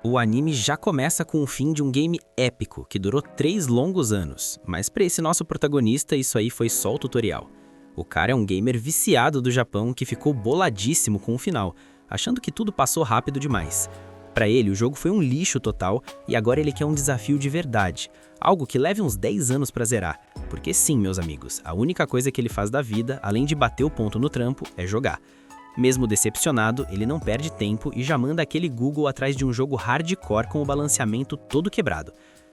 O anime já começa com o fim de um game épico, que durou 3 longos anos, mas para esse nosso protagonista isso aí foi só o tutorial. O cara é um gamer viciado do Japão que ficou boladíssimo com o final, achando que tudo passou rápido demais. Para ele, o jogo foi um lixo total e agora ele quer um desafio de verdade, algo que leve uns 10 anos para zerar. Porque sim, meus amigos, a única coisa que ele faz da vida, além de bater o ponto no trampo, é jogar. Mesmo decepcionado, ele não perde tempo e já manda aquele Google atrás de um jogo hardcore com o balanceamento todo quebrado.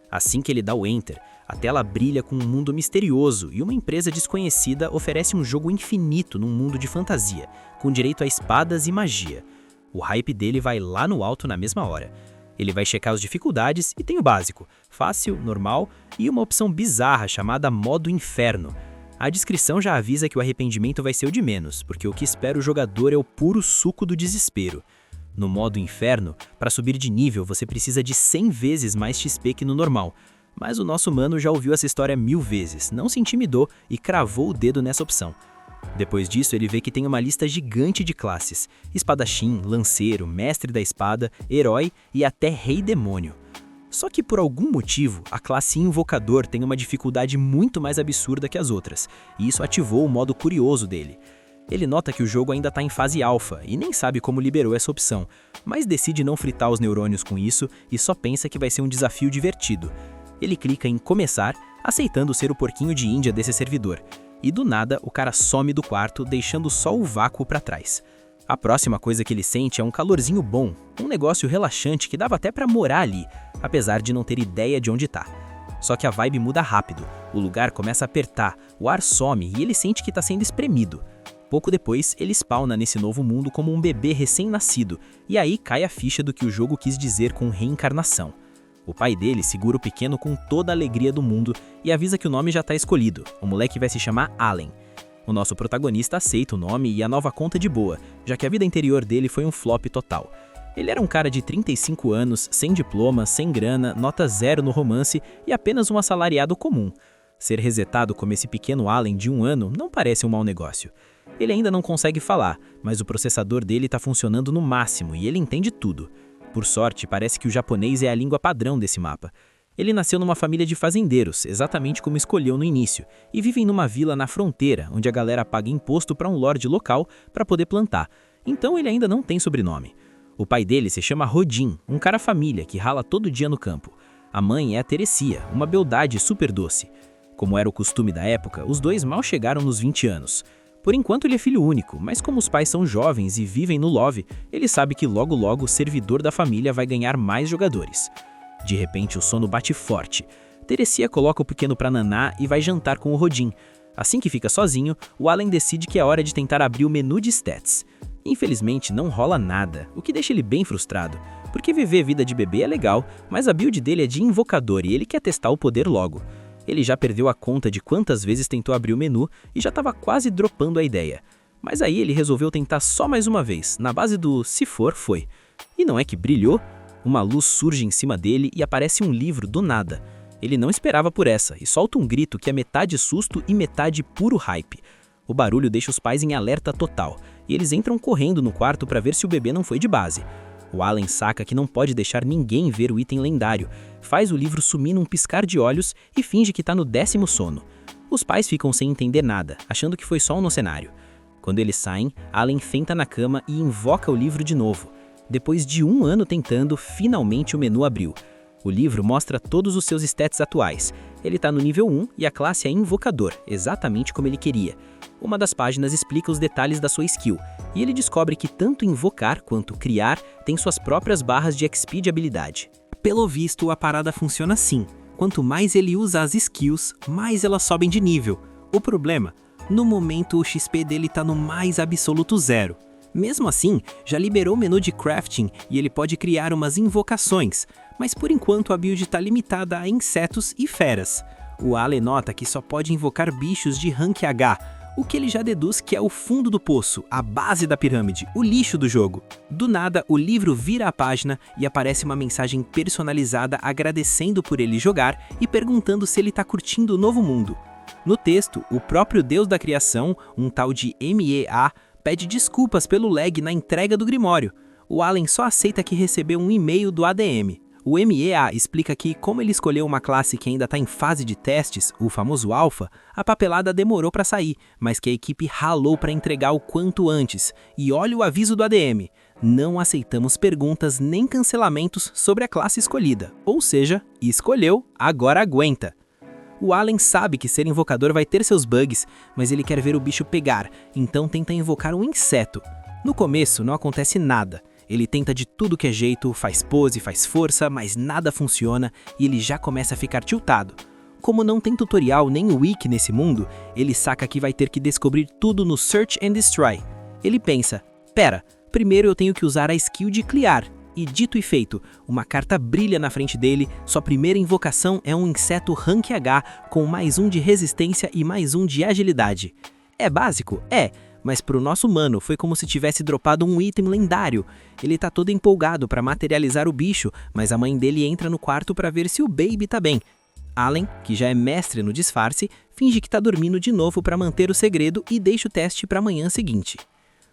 Assim que ele dá o Enter, a tela brilha com um mundo misterioso e uma empresa desconhecida oferece um jogo infinito num mundo de fantasia, com direito a espadas e magia. O hype dele vai lá no alto na mesma hora. Ele vai checar as dificuldades e tem o básico, fácil, normal e uma opção bizarra chamada modo inferno. A descrição já avisa que o arrependimento vai ser o de menos, porque o que espera o jogador é o puro suco do desespero. No modo inferno, para subir de nível você precisa de 100 vezes mais XP que no normal, mas o nosso mano já ouviu essa história 1000 vezes, não se intimidou e cravou o dedo nessa opção. Depois disso ele vê que tem uma lista gigante de classes, espadachim, lanceiro, mestre da espada, herói e até rei demônio. Só que por algum motivo, a classe Invocador tem uma dificuldade muito mais absurda que as outras, e isso ativou o modo curioso dele. Ele nota que o jogo ainda está em fase alfa e nem sabe como liberou essa opção, mas decide não fritar os neurônios com isso e só pensa que vai ser um desafio divertido. Ele clica em começar, aceitando ser o porquinho de Índia desse servidor, e do nada o cara some do quarto, deixando só o vácuo para trás. A próxima coisa que ele sente é um calorzinho bom, um negócio relaxante que dava até pra morar ali, apesar de não ter ideia de onde tá. Só que a vibe muda rápido, o lugar começa a apertar, o ar some e ele sente que tá sendo espremido. Pouco depois, ele spawna nesse novo mundo como um bebê recém-nascido, e aí cai a ficha do que o jogo quis dizer com reencarnação. O pai dele segura o pequeno com toda a alegria do mundo e avisa que o nome já tá escolhido, o moleque vai se chamar Allen. O nosso protagonista aceita o nome e a nova conta de boa, já que a vida interior dele foi um flop total. Ele era um cara de 35 anos, sem diploma, sem grana, nota 0 no romance e apenas um assalariado comum. Ser resetado como esse pequeno Allen de 1 ano não parece um mau negócio. Ele ainda não consegue falar, mas o processador dele está funcionando no máximo e ele entende tudo. Por sorte, parece que o japonês é a língua padrão desse mapa. Ele nasceu numa família de fazendeiros, exatamente como escolheu no início, e vivem numa vila na fronteira, onde a galera paga imposto para um lorde local para poder plantar. Então ele ainda não tem sobrenome. O pai dele se chama Rodin, um cara família que rala todo dia no campo. A mãe é a Teresia, uma beldade super doce. Como era o costume da época, os dois mal chegaram nos 20 anos. Por enquanto ele é filho único, mas como os pais são jovens e vivem no love, ele sabe que logo logo o servidor da família vai ganhar mais jogadores. De repente o sono bate forte. Teresia coloca o pequeno pra nanar e vai jantar com o Rodin. Assim que fica sozinho, o Allen decide que é hora de tentar abrir o menu de stats. Infelizmente não rola nada, o que deixa ele bem frustrado, porque viver vida de bebê é legal, mas a build dele é de invocador e ele quer testar o poder logo. Ele já perdeu a conta de quantas vezes tentou abrir o menu e já estava quase dropando a ideia. Mas aí ele resolveu tentar só mais uma vez, na base do se for, foi. E não é que brilhou? Uma luz surge em cima dele e aparece um livro do nada. Ele não esperava por essa e solta um grito que é metade susto e metade puro hype. O barulho deixa os pais em alerta total e eles entram correndo no quarto para ver se o bebê não foi de base. O Allen saca que não pode deixar ninguém ver o item lendário, faz o livro sumir num piscar de olhos e finge que tá no 10º sono. Os pais ficam sem entender nada, achando que foi só um cenário. Quando eles saem, Allen senta na cama e invoca o livro de novo. Depois de 1 ano tentando, finalmente o menu abriu. O livro mostra todos os seus stats atuais. Ele tá no nível 1 e a classe é Invocador, exatamente como ele queria. Uma das páginas explica os detalhes da sua skill, e ele descobre que tanto invocar quanto criar tem suas próprias barras de XP de habilidade. Pelo visto, a parada funciona assim. Quanto mais ele usa as skills, mais elas sobem de nível. O problema? No momento o XP dele tá no mais absoluto 0. Mesmo assim, já liberou o menu de crafting e ele pode criar umas invocações, mas por enquanto a build está limitada a insetos e feras. O Allen nota que só pode invocar bichos de rank H, o que ele já deduz que é o fundo do poço, a base da pirâmide, o lixo do jogo. Do nada, o livro vira a página e aparece uma mensagem personalizada agradecendo por ele jogar e perguntando se ele está curtindo o novo mundo. No texto, o próprio deus da criação, um tal de MEA, pede desculpas pelo lag na entrega do Grimório. O Allen só aceita que recebeu um e-mail do ADM. O MEA explica que, como ele escolheu uma classe que ainda está em fase de testes, o famoso Alpha, a papelada demorou para sair, mas que a equipe ralou para entregar o quanto antes. E olha o aviso do ADM: não aceitamos perguntas nem cancelamentos sobre a classe escolhida. Ou seja, escolheu, agora aguenta. O Allen sabe que ser invocador vai ter seus bugs, mas ele quer ver o bicho pegar, então tenta invocar um inseto. No começo não acontece nada. Ele tenta de tudo que é jeito, faz pose, faz força, mas nada funciona e ele já começa a ficar tiltado. Como não tem tutorial nem wiki nesse mundo, ele saca que vai ter que descobrir tudo no Search and Destroy. Ele pensa: pera, primeiro eu tenho que usar a skill de Clear. E dito e feito, uma carta brilha na frente dele, sua primeira invocação é um inseto Rank H com mais 1 de resistência e mais 1 de agilidade. É básico? É. Mas pro nosso mano foi como se tivesse dropado um item lendário. Ele tá todo empolgado para materializar o bicho, mas a mãe dele entra no quarto para ver se o baby tá bem. Allen, que já é mestre no disfarce, finge que tá dormindo de novo para manter o segredo e deixa o teste para a manhã seguinte.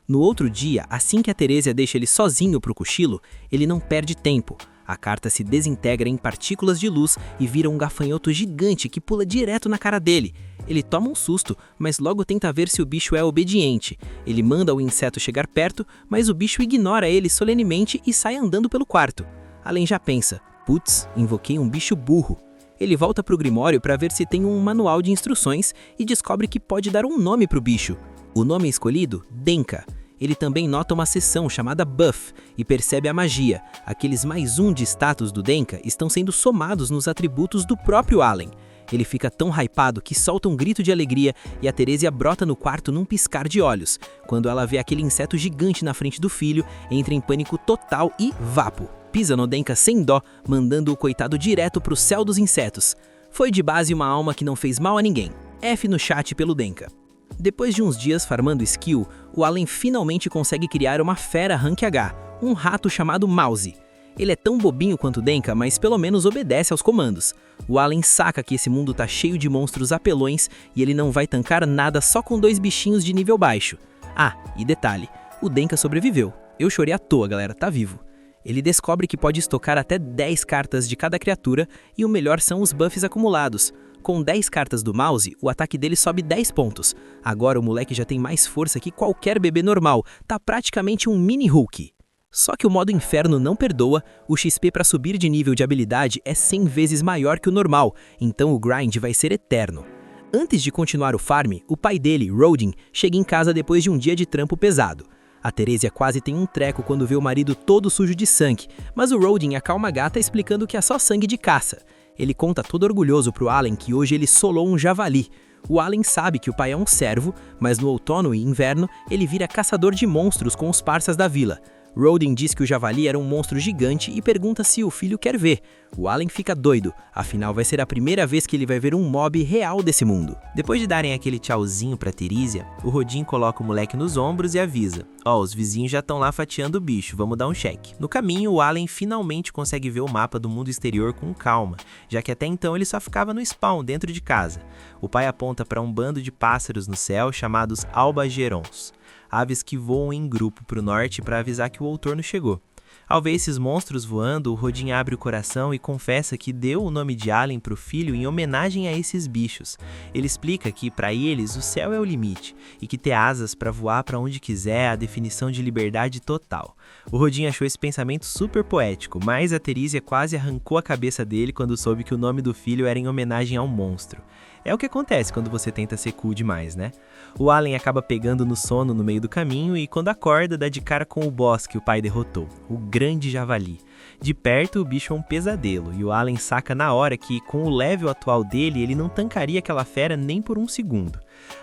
No outro dia, assim que a Teresia deixa ele sozinho pro cochilo, ele não perde tempo. A carta se desintegra em partículas de luz e vira um gafanhoto gigante que pula direto na cara dele. Ele toma um susto, mas logo tenta ver se o bicho é obediente. Ele manda o inseto chegar perto, mas o bicho ignora ele solenemente e sai andando pelo quarto. Allen já pensa: putz, invoquei um bicho burro. Ele volta pro Grimório para ver se tem um manual de instruções e descobre que pode dar um nome pro bicho. O nome escolhido? Denka. Ele também nota uma seção chamada Buff e percebe a magia. Aqueles mais 1 de status do Denka estão sendo somados nos atributos do próprio Allen. Ele fica tão hypado que solta um grito de alegria e a Teresia brota no quarto num piscar de olhos. Quando ela vê aquele inseto gigante na frente do filho, entra em pânico total e vapo. Pisa no Denka sem dó, mandando o coitado direto pro céu dos insetos. Foi de base uma alma que não fez mal a ninguém. F no chat pelo Denka. Depois de uns dias farmando skill, o Allen finalmente consegue criar uma fera Rank H, um rato chamado Mouse. Ele é tão bobinho quanto Denka, mas pelo menos obedece aos comandos. O Allen saca que esse mundo tá cheio de monstros apelões e ele não vai tancar nada só com 2 bichinhos de nível baixo. Ah, e detalhe, o Denka sobreviveu. Eu chorei à toa, galera, tá vivo. Ele descobre que pode estocar até 10 cartas de cada criatura e o melhor são os buffs acumulados. Com 10 cartas do Mouse, o ataque dele sobe 10 pontos. Agora o moleque já tem mais força que qualquer bebê normal, tá praticamente um mini Hulk. Só que o modo inferno não perdoa, o XP para subir de nível de habilidade é 100 vezes maior que o normal, então o grind vai ser eterno. Antes de continuar o farm, o pai dele, Rodin, chega em casa depois de um dia de trampo pesado. A Teresia quase tem um treco quando vê o marido todo sujo de sangue, mas o Rodin acalma a gata explicando que é só sangue de caça. Ele conta todo orgulhoso pro Allen que hoje ele solou um javali. O Allen sabe que o pai é um servo, mas no outono e inverno ele vira caçador de monstros com os parças da vila. Rodin diz que o javali era um monstro gigante e pergunta se o filho quer ver. O Allen fica doido, afinal vai ser a primeira vez que ele vai ver um mob real desse mundo. Depois de darem aquele tchauzinho pra Teresia, o Rodin coloca o moleque nos ombros e avisa: ó, os vizinhos já estão lá fatiando o bicho, vamos dar um check. No caminho, o Allen finalmente consegue ver o mapa do mundo exterior com calma, já que até então ele só ficava no spawn dentro de casa. O pai aponta para um bando de pássaros no céu chamados albagerons, aves que voam em grupo para o norte para avisar que o outono chegou. Ao ver esses monstros voando, o Rodin abre o coração e confessa que deu o nome de Allen para o filho em homenagem a esses bichos. Ele explica que, para eles, o céu é o limite, e que ter asas para voar para onde quiser é a definição de liberdade total. O Rodin achou esse pensamento super poético, mas a Teresia quase arrancou a cabeça dele quando soube que o nome do filho era em homenagem ao monstro. É o que acontece quando você tenta ser cool demais, né? O Allen acaba pegando no sono no meio do caminho e quando acorda dá de cara com o boss que o pai derrotou, o grande javali. De perto o bicho é um pesadelo e o Allen saca na hora que com o level atual dele ele não tancaria aquela fera nem por um segundo.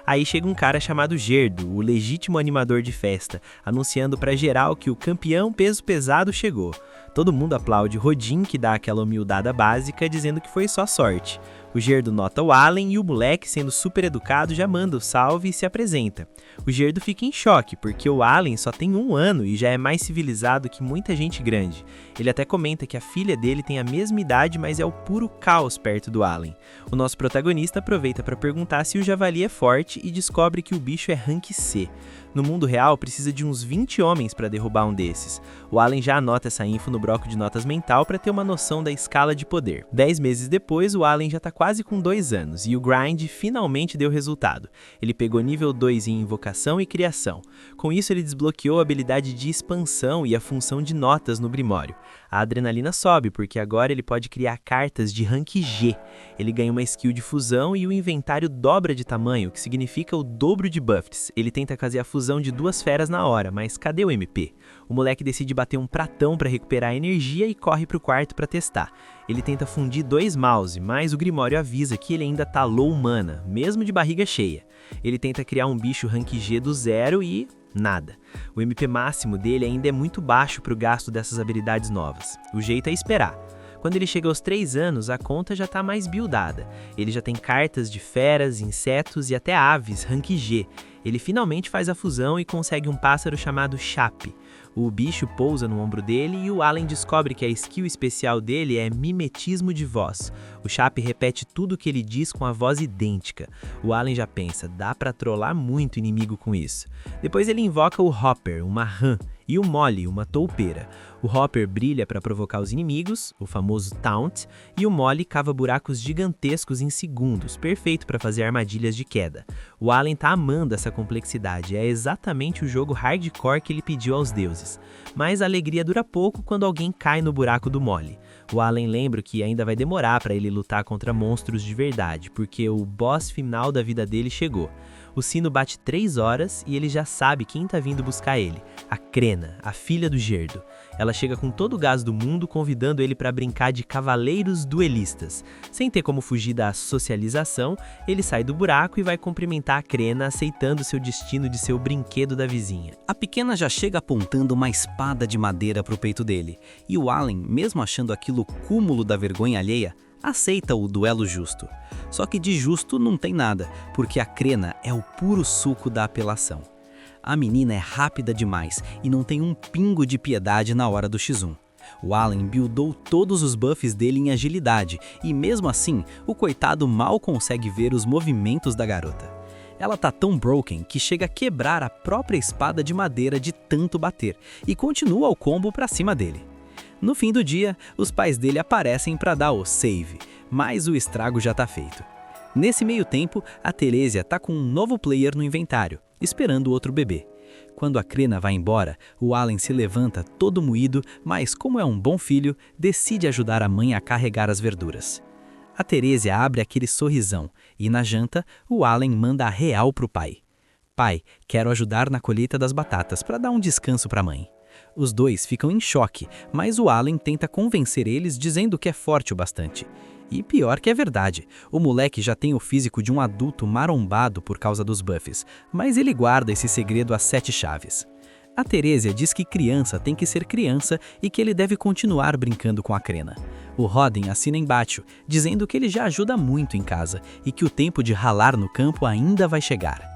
Aí chega um cara chamado Gerdo, o legítimo animador de festa, anunciando pra geral que o campeão peso pesado chegou. Todo mundo aplaude Rodin, que dá aquela humildada básica, dizendo que foi só sorte. O Gerdo nota o Allen e o moleque, sendo super educado, já manda o salve e se apresenta. O Gerdo fica em choque, porque o Allen só tem 1 ano e já é mais civilizado que muita gente grande. Ele até comenta que a filha dele tem a mesma idade, mas é o puro caos perto do Allen. O nosso protagonista aproveita para perguntar se o javali é forte e descobre que o bicho é rank C. No mundo real, precisa de uns 20 homens para derrubar um desses. O Allen já anota essa info no bloco de notas mental para ter uma noção da escala de poder. 10 meses depois, o Allen já está quase com 2 anos e o grind finalmente deu resultado. Ele pegou nível 2 em invocação e criação. Com isso, ele desbloqueou a habilidade de expansão e a função de notas no Grimório. A adrenalina sobe, porque agora ele pode criar cartas de rank G. Ele ganha uma skill de fusão e o inventário dobra de tamanho, o que significa o dobro de buffs. Ele tenta fazer a fusão de 2 feras na hora, mas cadê o MP? O moleque decide bater um pratão para recuperar a energia e corre pro quarto para testar. Ele tenta fundir 2 mouse, mas o Grimório avisa que ele ainda tá low mana, mesmo de barriga cheia. Ele tenta criar um bicho rank G do zero e... nada. O MP máximo dele ainda é muito baixo para o gasto dessas habilidades novas. O jeito é esperar. Quando ele chega aos 3 anos, a conta já está mais buildada. Ele já tem cartas de feras, insetos e até aves, rank G. Ele finalmente faz a fusão e consegue um pássaro chamado Chape. O bicho pousa no ombro dele e o Allen descobre que a skill especial dele é mimetismo de voz. O Chape repete tudo o que ele diz com a voz idêntica. O Allen já pensa, dá pra trollar muito inimigo com isso. Depois ele invoca o Hopper, uma rã, e o Molly, uma toupeira. O Hopper brilha para provocar os inimigos, o famoso taunt, e o Molly cava buracos gigantescos em segundos, perfeito para fazer armadilhas de queda. O Allen tá amando essa complexidade, é exatamente o jogo hardcore que ele pediu aos deuses. Mas a alegria dura pouco quando alguém cai no buraco do Molly. O Allen lembra que ainda vai demorar para ele lutar contra monstros de verdade, porque o boss final da vida dele chegou. O sino bate 3 horas e ele já sabe quem tá vindo buscar ele, a Crena, a filha do Gerdo. Ela chega com todo o gás do mundo, convidando ele para brincar de cavaleiros duelistas. Sem ter como fugir da socialização, ele sai do buraco e vai cumprimentar a Crena, aceitando seu destino de ser o brinquedo da vizinha. A pequena já chega apontando uma espada de madeira pro peito dele, e o Allen, mesmo achando aquilo o cúmulo da vergonha alheia, aceita o duelo justo. Só que de justo não tem nada, porque a Crena é o puro suco da apelação. A menina é rápida demais e não tem um pingo de piedade na hora do X1. O Allen buildou todos os buffs dele em agilidade e mesmo assim, o coitado mal consegue ver os movimentos da garota. Ela tá tão broken que chega a quebrar a própria espada de madeira de tanto bater e continua o combo pra cima dele. No fim do dia, os pais dele aparecem para dar o save, mas o estrago já tá feito. Nesse meio tempo, a Teresia tá com um novo player no inventário, esperando outro bebê. Quando a Crena vai embora, o Allen se levanta todo moído, mas como é um bom filho, decide ajudar a mãe a carregar as verduras. A Teresia abre aquele sorrisão e na janta, o Allen manda a real pro pai. Pai, quero ajudar na colheita das batatas para dar um descanso para a mãe. Os dois ficam em choque, mas o Allen tenta convencer eles dizendo que é forte o bastante. E pior que é verdade, o moleque já tem o físico de um adulto marombado por causa dos buffs, mas ele guarda esse segredo às 7 chaves. A Teresia diz que criança tem que ser criança e que ele deve continuar brincando com a Crena. O Rodin assina embaixo, dizendo que ele já ajuda muito em casa e que o tempo de ralar no campo ainda vai chegar.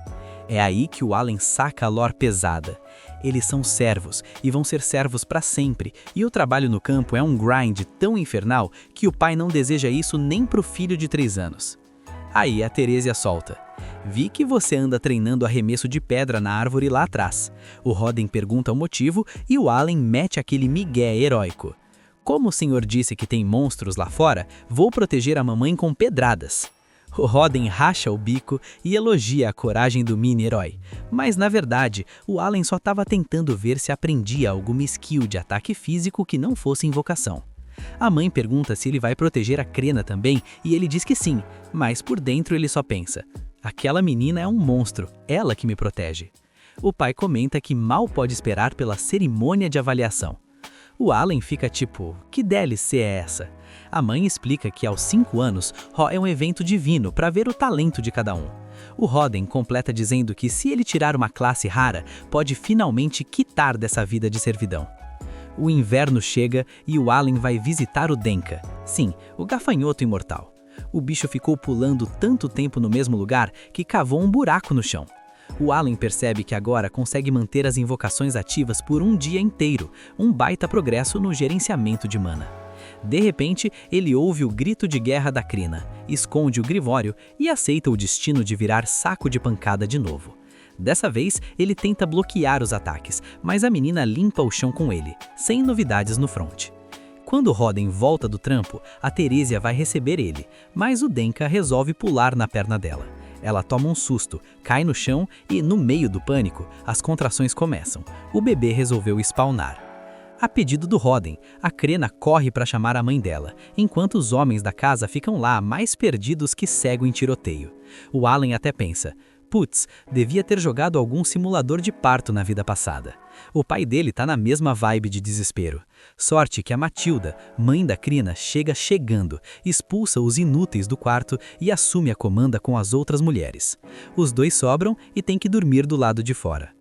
É aí que o Allen saca a lore pesada. Eles são servos e vão ser servos para sempre, e o trabalho no campo é um grind tão infernal que o pai não deseja isso nem pro filho de 3 anos. Aí a Teresia solta. Vi que você anda treinando arremesso de pedra na árvore lá atrás. O Rodin pergunta o motivo e o Allen mete aquele migué heróico. Como o senhor disse que tem monstros lá fora, vou proteger a mamãe com pedradas. O Rodin racha o bico e elogia a coragem do mini-herói. Mas, na verdade, o Allen só estava tentando ver se aprendia alguma skill de ataque físico que não fosse invocação. A mãe pergunta se ele vai proteger a Crena também e ele diz que sim, mas por dentro ele só pensa: aquela menina é um monstro, ela que me protege. O pai comenta que mal pode esperar pela cerimônia de avaliação. O Allen fica tipo, que DLC é essa? A mãe explica que aos 5 anos, é um evento divino para ver o talento de cada um. O Rodin completa dizendo que se ele tirar uma classe rara, pode finalmente quitar dessa vida de servidão. O inverno chega e o Allen vai visitar o Denka. Sim, o gafanhoto imortal. O bicho ficou pulando tanto tempo no mesmo lugar que cavou um buraco no chão. O Allen percebe que agora consegue manter as invocações ativas por um dia inteiro, um baita progresso no gerenciamento de mana. De repente, ele ouve o grito de guerra da Crina, esconde o Grimório e aceita o destino de virar saco de pancada de novo. Dessa vez, ele tenta bloquear os ataques, mas a menina limpa o chão com ele, sem novidades no front. Quando Roden volta do trampo, a Teresia vai receber ele, mas o Denka resolve pular na perna dela. Ela toma um susto, cai no chão e, no meio do pânico, as contrações começam. O bebê resolveu spawnar. A pedido do Roden, a Crena corre para chamar a mãe dela, enquanto os homens da casa ficam lá mais perdidos que cego em tiroteio. O Allen até pensa, putz, devia ter jogado algum simulador de parto na vida passada. O pai dele tá na mesma vibe de desespero. Sorte que a Matilda, mãe da Crina, chegando, expulsa os inúteis do quarto e assume a comanda com as outras mulheres. Os dois sobram e têm que dormir do lado de fora.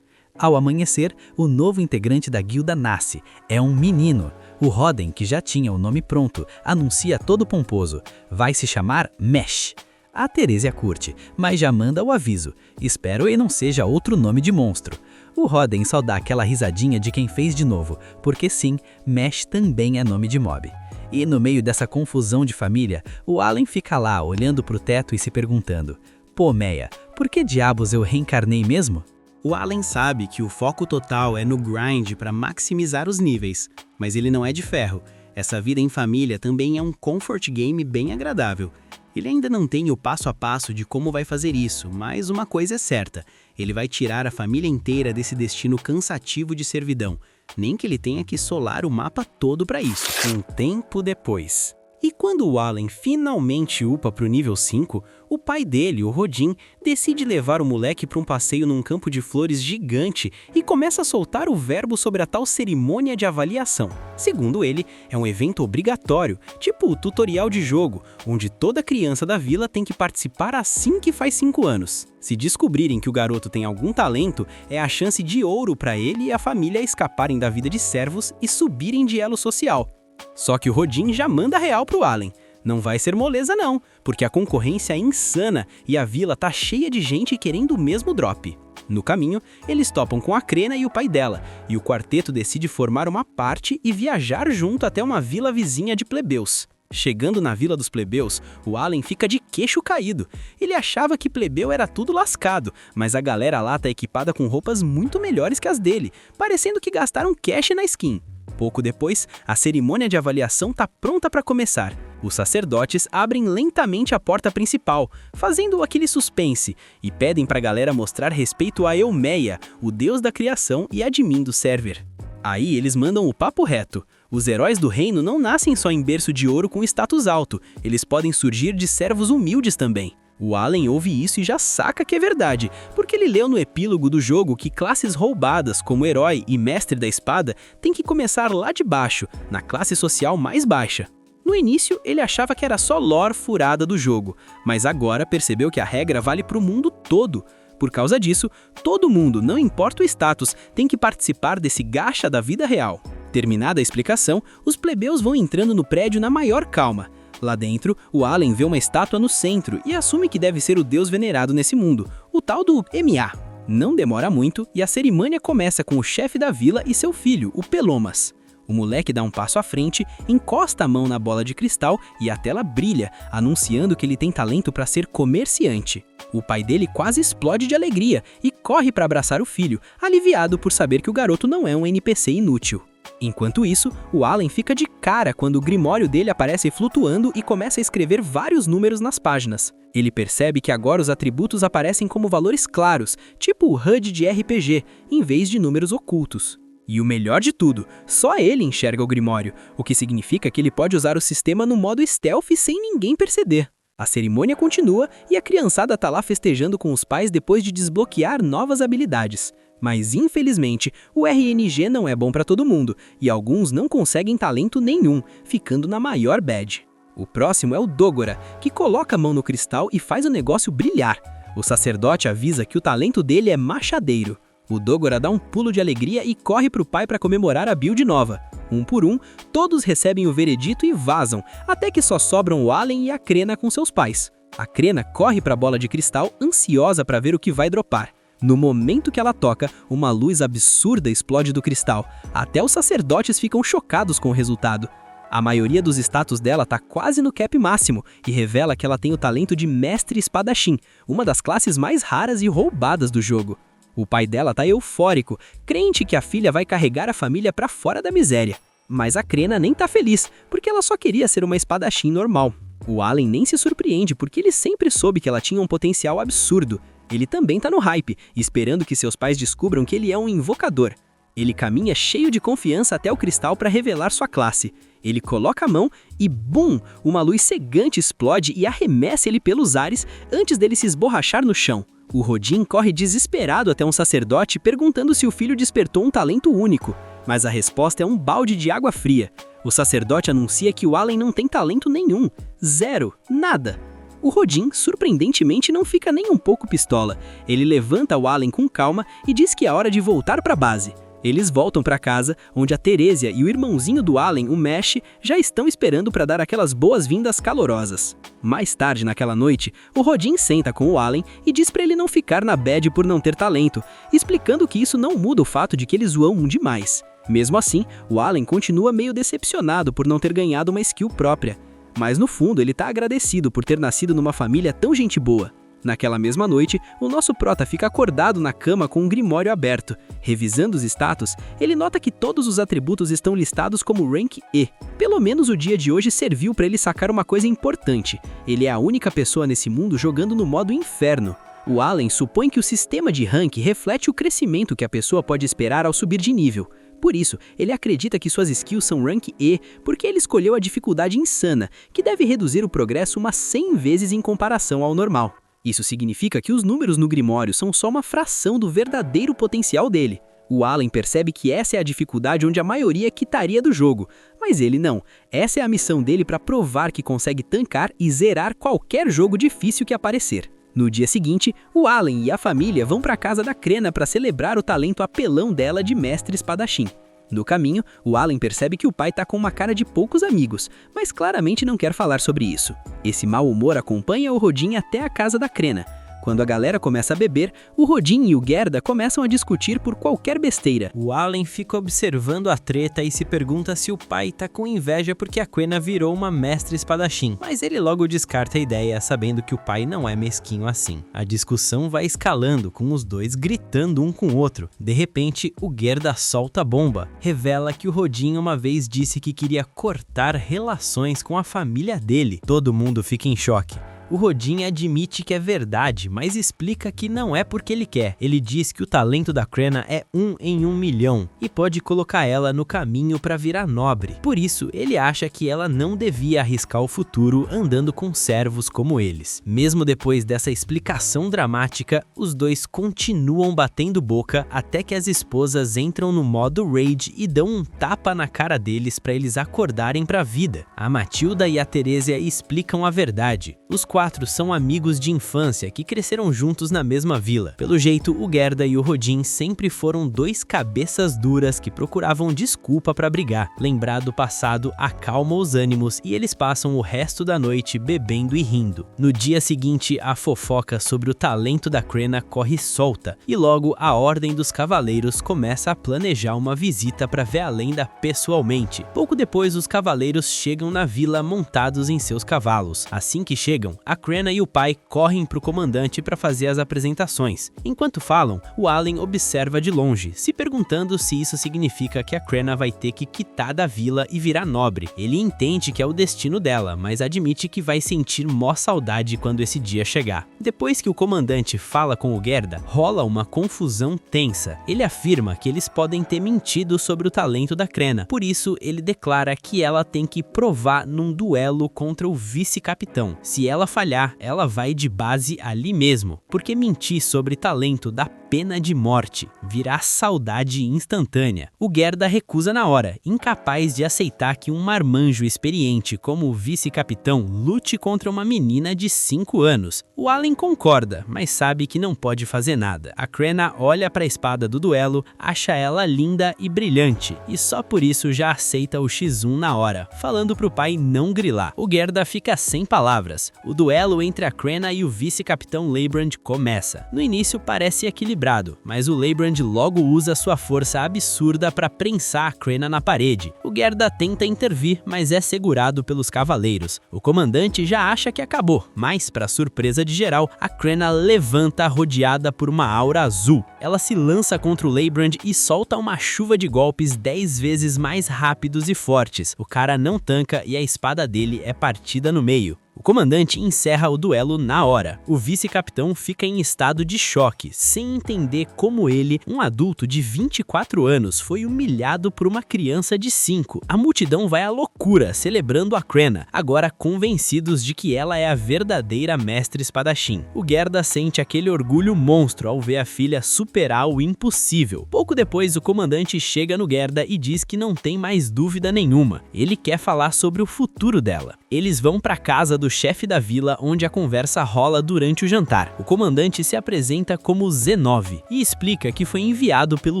Ao amanhecer, o novo integrante da guilda nasce. É um menino. O Roden, que já tinha o nome pronto, anuncia todo pomposo. Vai se chamar Mesh. A Teresia curte, mas já manda o aviso. Espero e não seja outro nome de monstro. O Roden só dá aquela risadinha de quem fez de novo, porque sim, Mesh também é nome de mob. E no meio dessa confusão de família, o Allen fica lá olhando pro teto e se perguntando: pô, Meia, por que diabos eu reencarnei mesmo? O Allen sabe que o foco total é no grind para maximizar os níveis, mas ele não é de ferro. Essa vida em família também é um comfort game bem agradável. Ele ainda não tem o passo a passo de como vai fazer isso, mas uma coisa é certa, ele vai tirar a família inteira desse destino cansativo de servidão, nem que ele tenha que solar o mapa todo para isso. Um tempo depois. E quando o Allen finalmente upa pro nível 5, o pai dele, o Rodin, decide levar o moleque para um passeio num campo de flores gigante e começa a soltar o verbo sobre a tal cerimônia de avaliação. Segundo ele, é um evento obrigatório, tipo o tutorial de jogo, onde toda criança da vila tem que participar assim que faz 5 anos. Se descobrirem que o garoto tem algum talento, é a chance de ouro para ele e a família escaparem da vida de servos e subirem de elo social. Só que o Rodin já manda real pro Allen. Não vai ser moleza não, porque a concorrência é insana e a vila tá cheia de gente querendo o mesmo drop. No caminho, eles topam com a Crena e o pai dela, e o quarteto decide formar uma parte e viajar junto até uma vila vizinha de plebeus. Chegando na vila dos plebeus, o Allen fica de queixo caído. Ele achava que plebeu era tudo lascado, mas a galera lá tá equipada com roupas muito melhores que as dele, parecendo que gastaram cash na skin. Pouco depois, a cerimônia de avaliação tá pronta para começar. Os sacerdotes abrem lentamente a porta principal, fazendo aquele suspense, e pedem pra galera mostrar respeito a Eumeia, o deus da criação e admin do server. Aí eles mandam o papo reto. Os heróis do reino não nascem só em berço de ouro com status alto, eles podem surgir de servos humildes também. O Allen ouve isso e já saca que é verdade, porque ele leu no epílogo do jogo que classes roubadas, como herói e mestre da espada, têm que começar lá de baixo, na classe social mais baixa. No início, ele achava que era só lore furada do jogo, mas agora percebeu que a regra vale para o mundo todo. Por causa disso, todo mundo, não importa o status, tem que participar desse gacha da vida real. Terminada a explicação, os plebeus vão entrando no prédio na maior calma. Lá dentro, o Allen vê uma estátua no centro e assume que deve ser o deus venerado nesse mundo, o tal do MA. Não demora muito e a cerimônia começa com o chefe da vila e seu filho, o Pelomas. O moleque dá um passo à frente, encosta a mão na bola de cristal e a tela brilha, anunciando que ele tem talento para ser comerciante. O pai dele quase explode de alegria e corre para abraçar o filho, aliviado por saber que o garoto não é um NPC inútil. Enquanto isso, o Allen fica de cara quando o grimório dele aparece flutuando e começa a escrever vários números nas páginas. Ele percebe que agora os atributos aparecem como valores claros, tipo o HUD de RPG, em vez de números ocultos. E o melhor de tudo, só ele enxerga o grimório, o que significa que ele pode usar o sistema no modo stealth sem ninguém perceber. A cerimônia continua e a criançada tá lá festejando com os pais depois de desbloquear novas habilidades. Mas, infelizmente, o RNG não é bom para todo mundo, e alguns não conseguem talento nenhum, ficando na maior bad. O próximo é o Dogora, que coloca a mão no cristal e faz o negócio brilhar. O sacerdote avisa que o talento dele é machadeiro. O Dogora dá um pulo de alegria e corre pro pai para comemorar a build nova. Um por um, todos recebem o veredito e vazam, até que só sobram o Allen e a Crena com seus pais. A Crena corre para a bola de cristal, ansiosa para ver o que vai dropar. No momento que ela toca, uma luz absurda explode do cristal. Até os sacerdotes ficam chocados com o resultado. A maioria dos status dela tá quase no cap máximo e revela que ela tem o talento de mestre espadachim, uma das classes mais raras e roubadas do jogo. O pai dela tá eufórico, crente que a filha vai carregar a família pra fora da miséria. Mas a Crena nem tá feliz, porque ela só queria ser uma espadachim normal. O Allen nem se surpreende, porque ele sempre soube que ela tinha um potencial absurdo. Ele também tá no hype, esperando que seus pais descubram que ele é um invocador. Ele caminha cheio de confiança até o cristal para revelar sua classe. Ele coloca a mão e, bum! Uma luz cegante explode e arremessa ele pelos ares antes dele se esborrachar no chão. O Rodin corre desesperado até um sacerdote perguntando se o filho despertou um talento único, mas a resposta é um balde de água fria. O sacerdote anuncia que o Allen não tem talento nenhum. Zero. Nada. O Rodin, surpreendentemente, não fica nem um pouco pistola. Ele levanta o Allen com calma e diz que é hora de voltar para a base. Eles voltam para casa, onde a Teresia e o irmãozinho do Allen, o Mesh, já estão esperando para dar aquelas boas-vindas calorosas. Mais tarde naquela noite, o Rodin senta com o Allen e diz para ele não ficar na bad por não ter talento, explicando que isso não muda o fato de que eles o amam demais. Mesmo assim, o Allen continua meio decepcionado por não ter ganhado uma skill própria. Mas no fundo, ele tá agradecido por ter nascido numa família tão gente boa. Naquela mesma noite, o nosso prota fica acordado na cama com um grimório aberto. Revisando os status, ele nota que todos os atributos estão listados como Rank E. Pelo menos o dia de hoje serviu para ele sacar uma coisa importante. Ele é a única pessoa nesse mundo jogando no modo inferno. O Allen supõe que o sistema de rank reflete o crescimento que a pessoa pode esperar ao subir de nível. Por isso, ele acredita que suas skills são Rank E porque ele escolheu a dificuldade insana, que deve reduzir o progresso umas 100 vezes em comparação ao normal. Isso significa que os números no Grimório são só uma fração do verdadeiro potencial dele. O Allen percebe que essa é a dificuldade onde a maioria quitaria do jogo, mas ele não. Essa é a missão dele para provar que consegue tancar e zerar qualquer jogo difícil que aparecer. No dia seguinte, o Allen e a família vão para a casa da Crena para celebrar o talento apelão dela de mestre espadachim. No caminho, o Allen percebe que o pai tá com uma cara de poucos amigos, mas claramente não quer falar sobre isso. Esse mau humor acompanha o Rodin até a casa da Crena. Quando a galera começa a beber, o Rodin e o Gerda começam a discutir por qualquer besteira. O Allen fica observando a treta e se pergunta se o pai tá com inveja porque a Crena virou uma mestre espadachim, mas ele logo descarta a ideia, sabendo que o pai não é mesquinho assim. A discussão vai escalando, com os dois gritando um com o outro. De repente, o Gerda solta a bomba. Revela que o Rodin uma vez disse que queria cortar relações com a família dele. Todo mundo fica em choque. O Rodin admite que é verdade, mas explica que não é porque ele quer. Ele diz que o talento da Crena é 1 em 1 milhão e pode colocar ela no caminho para virar nobre. Por isso, ele acha que ela não devia arriscar o futuro andando com servos como eles. Mesmo depois dessa explicação dramática, os dois continuam batendo boca até que as esposas entram no modo rage e dão um tapa na cara deles para eles acordarem para a vida. A Matilda e a Teresia explicam a verdade. Os 4 são amigos de infância que cresceram juntos na mesma vila. Pelo jeito, o Gerda e o Rodin sempre foram 2 cabeças duras que procuravam desculpa para brigar. Lembrar do passado acalma os ânimos e eles passam o resto da noite bebendo e rindo. No dia seguinte, a fofoca sobre o talento da Crena corre solta e logo a Ordem dos Cavaleiros começa a planejar uma visita para ver a lenda pessoalmente. Pouco depois, os cavaleiros chegam na vila montados em seus cavalos. Assim que chegam, a Crena e o pai correm para o comandante para fazer as apresentações. Enquanto falam, o Allen observa de longe, se perguntando se isso significa que a Crena vai ter que quitar da vila e virar nobre. Ele entende que é o destino dela, mas admite que vai sentir mó saudade quando esse dia chegar. Depois que o comandante fala com o Gerda, rola uma confusão tensa. Ele afirma que eles podem ter mentido sobre o talento da Crena, por isso ele declara que ela tem que provar num duelo contra o vice-capitão. Se ela falhar, ela vai de base ali mesmo, porque mentir sobre talento dá pena de morte, virá saudade instantânea. O Gerda recusa na hora, incapaz de aceitar que um marmanjo experiente como o vice-capitão lute contra uma menina de 5 anos. O Allen concorda, mas sabe que não pode fazer nada. A Krenna olha para a espada do duelo, acha ela linda e brilhante, e só por isso já aceita o X1 na hora, falando pro pai não grilar. O Gerda fica sem palavras. O duelo entre a Krenna e o vice-capitão Leibrand começa. No início parece equilibrado, mas o Leibrand logo usa sua força absurda para prensar a Krenna na parede. O Gerda tenta intervir, mas é segurado pelos cavaleiros. O comandante já acha que acabou, mas para surpresa de geral, a Krenna levanta rodeada por uma aura azul. Ela se lança contra o Leibrand e solta uma chuva de golpes 10 vezes mais rápidos e fortes. O cara não tanca e a espada dele é partida no meio. O comandante encerra o duelo na hora. O vice-capitão fica em estado de choque, sem entender como ele, um adulto de 24 anos, foi humilhado por uma criança de 5. A multidão vai à loucura, celebrando a Krenna, agora convencidos de que ela é a verdadeira mestre espadachim. O Gerda sente aquele orgulho monstro ao ver a filha superar o impossível. Pouco depois, o comandante chega no Gerda e diz que não tem mais dúvida nenhuma. Ele quer falar sobre o futuro dela. Eles vão para casa do chefe da vila, onde a conversa rola durante o jantar. O comandante se apresenta como Z9 e explica que foi enviado pelo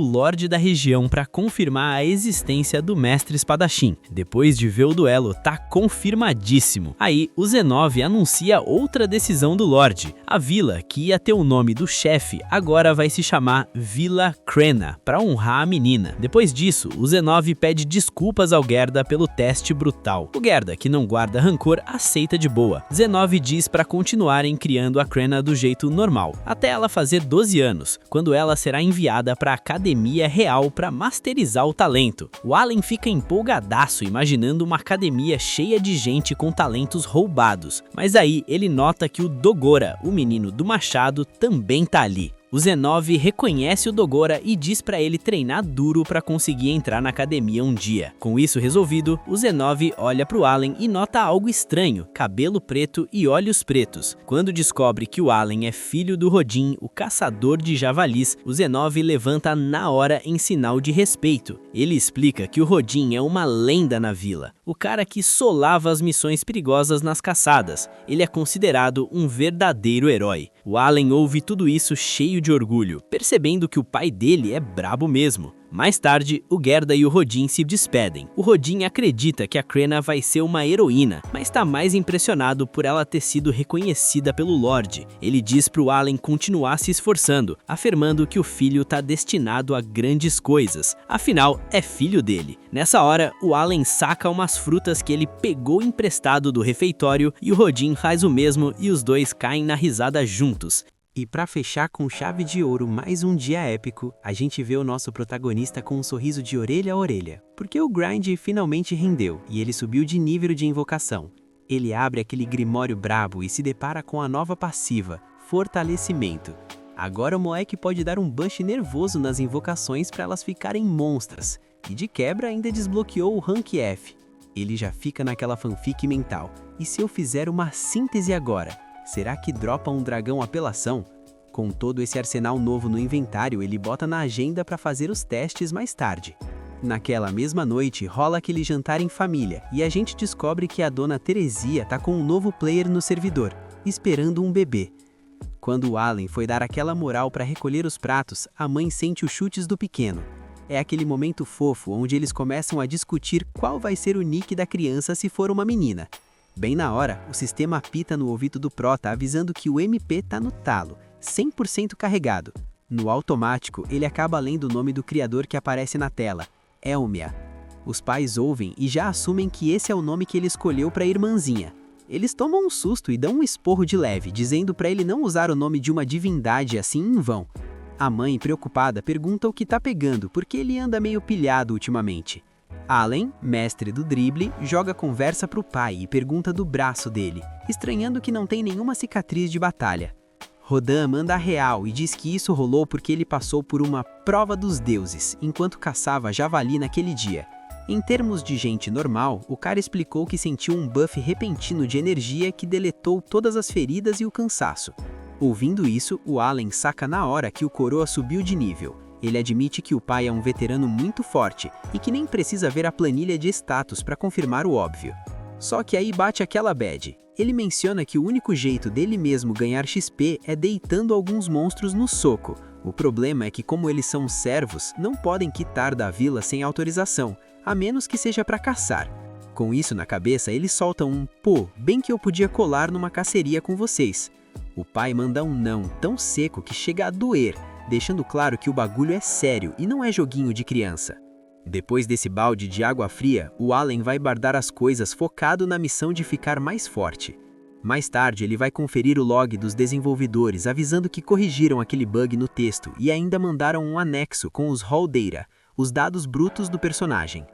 Lorde da região para confirmar a existência do mestre espadachim. Depois de ver o duelo, tá confirmadíssimo. Aí, o Z9 anuncia outra decisão do Lorde. A vila, que ia ter o nome do chefe, agora vai se chamar Vila Krenna, para honrar a menina. Depois disso, o Z9 pede desculpas ao Gerda pelo teste brutal. O Gerda, que não guarda rancor, aceita de boa. Z9 diz para continuarem criando a Krenna do jeito normal, até ela fazer 12 anos, quando ela será enviada para a Academia Real para masterizar o talento. O Allen fica empolgadaço imaginando uma academia cheia de gente com talentos roubados, mas aí ele nota que o Dogora, o menino do machado, também tá ali. O Z9 reconhece o Dogora e diz para ele treinar duro para conseguir entrar na academia um dia. Com isso resolvido, o Z9 olha para o Allen e nota algo estranho, cabelo preto e olhos pretos. Quando descobre que o Allen é filho do Rodin, o caçador de javalis, o Z9 levanta na hora em sinal de respeito. Ele explica que o Rodin é uma lenda na vila, o cara que solava as missões perigosas nas caçadas. Ele é considerado um verdadeiro herói. O Allen ouve tudo isso cheio de orgulho, percebendo que o pai dele é brabo mesmo. Mais tarde, o Gerda e o Rodin se despedem. O Rodin acredita que a Krenna vai ser uma heroína, mas está mais impressionado por ela ter sido reconhecida pelo Lorde. Ele diz pro Allen continuar se esforçando, afirmando que o filho está destinado a grandes coisas, afinal, é filho dele. Nessa hora, o Allen saca umas frutas que ele pegou emprestado do refeitório e o Rodin faz o mesmo e os dois caem na risada juntos. E para fechar com chave de ouro mais um dia épico, a gente vê o nosso protagonista com um sorriso de orelha a orelha, porque o grind finalmente rendeu e ele subiu de nível de invocação. Ele abre aquele grimório brabo e se depara com a nova passiva, Fortalecimento. Agora o moleque pode dar um boost nervoso nas invocações para elas ficarem monstras, e de quebra ainda desbloqueou o Rank F. Ele já fica naquela fanfic mental, e se eu fizer uma síntese agora? Será que dropa um dragão apelação? Com todo esse arsenal novo no inventário, ele bota na agenda para fazer os testes mais tarde. Naquela mesma noite, rola aquele jantar em família, e a gente descobre que a dona Teresia tá com um novo player no servidor, esperando um bebê. Quando o Allen foi dar aquela moral para recolher os pratos, a mãe sente os chutes do pequeno. É aquele momento fofo onde eles começam a discutir qual vai ser o nick da criança se for uma menina. Bem na hora, o sistema apita no ouvido do Prota avisando que o MP tá no talo, 100% carregado. No automático, ele acaba lendo o nome do criador que aparece na tela, Elmia. Os pais ouvem e já assumem que esse é o nome que ele escolheu para a irmãzinha. Eles tomam um susto e dão um esporro de leve, dizendo para ele não usar o nome de uma divindade assim em vão. A mãe, preocupada, pergunta o que tá pegando, porque ele anda meio pilhado ultimamente. Allen, mestre do drible, joga a conversa pro pai e pergunta do braço dele, estranhando que não tem nenhuma cicatriz de batalha. Rodan manda a real e diz que isso rolou porque ele passou por uma prova dos deuses, enquanto caçava javali naquele dia. Em termos de gente normal, o cara explicou que sentiu um buff repentino de energia que deletou todas as feridas e o cansaço. Ouvindo isso, o Allen saca na hora que o coroa subiu de nível. Ele admite que o pai é um veterano muito forte e que nem precisa ver a planilha de status para confirmar o óbvio. Só que aí bate aquela bad. Ele menciona que o único jeito dele mesmo ganhar XP é deitando alguns monstros no soco. O problema é que, como eles são servos, não podem quitar da vila sem autorização, a menos que seja para caçar. Com isso na cabeça, ele solta um "pô, bem que eu podia colar numa caceria com vocês". O pai manda um não tão seco que chega a doer, deixando claro que o bagulho é sério e não é joguinho de criança. Depois desse balde de água fria, o Allen vai bardar as coisas focado na missão de ficar mais forte. Mais tarde, ele vai conferir o log dos desenvolvedores, avisando que corrigiram aquele bug no texto e ainda mandaram um anexo com os raw data, os dados brutos do personagem.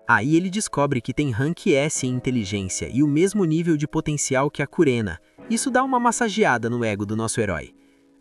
Aí ele descobre que tem rank S em inteligência e o mesmo nível de potencial que a Kurena. Isso dá uma massageada no ego do nosso herói.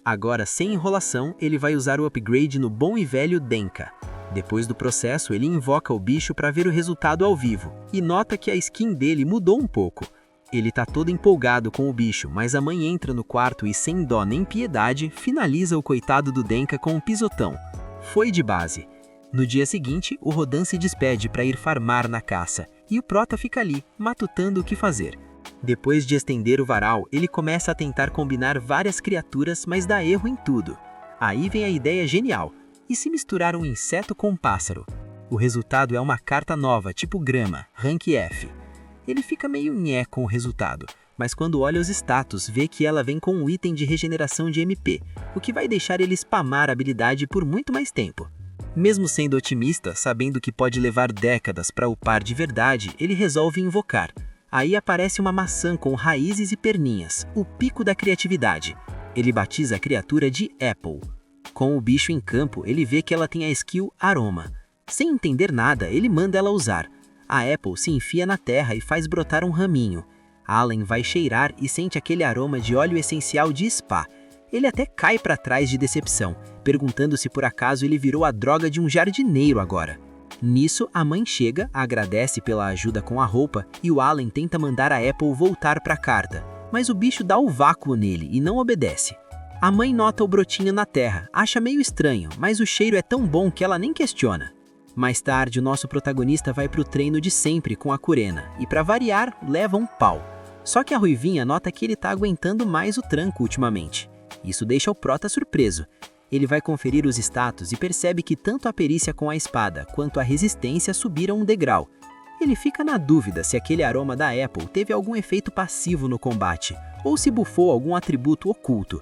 Agora, sem enrolação, ele vai usar o upgrade no bom e velho Denka. Depois do processo, ele invoca o bicho para ver o resultado ao vivo, e nota que a skin dele mudou um pouco. Ele tá todo empolgado com o bicho, mas a mãe entra no quarto e, sem dó nem piedade, finaliza o coitado do Denka com um pisotão. Foi de base. No dia seguinte, o Rodan se despede para ir farmar na caça, e o Prota fica ali, matutando o que fazer. Depois de estender o varal, ele começa a tentar combinar várias criaturas, mas dá erro em tudo. Aí vem a ideia genial. E se misturar um inseto com um pássaro? O resultado é uma carta nova, tipo grama, rank F. Ele fica meio nhé com o resultado, mas quando olha os status, vê que ela vem com um item de regeneração de MP, o que vai deixar ele spamar a habilidade por muito mais tempo. Mesmo sendo otimista, sabendo que pode levar décadas para upar de verdade, ele resolve invocar. Aí aparece uma maçã com raízes e perninhas, o pico da criatividade. Ele batiza a criatura de Apple. Com o bicho em campo, ele vê que ela tem a skill Aroma. Sem entender nada, ele manda ela usar. A Apple se enfia na terra e faz brotar um raminho. Allen vai cheirar e sente aquele aroma de óleo essencial de spa. Ele até cai para trás de decepção, perguntando se por acaso ele virou a droga de um jardineiro agora. Nisso, a mãe chega, agradece pela ajuda com a roupa e o Allen tenta mandar a Apple voltar para a carta, mas o bicho dá o vácuo nele e não obedece. A mãe nota o brotinho na terra, acha meio estranho, mas o cheiro é tão bom que ela nem questiona. Mais tarde, o nosso protagonista vai pro treino de sempre com a Kurena e, para variar, leva um pau. Só que a Ruivinha nota que ele tá aguentando mais o tranco ultimamente. Isso deixa o Prota surpreso. Ele vai conferir os status e percebe que tanto a perícia com a espada quanto a resistência subiram um degrau. Ele fica na dúvida se aquele aroma da Apple teve algum efeito passivo no combate, ou se bufou algum atributo oculto.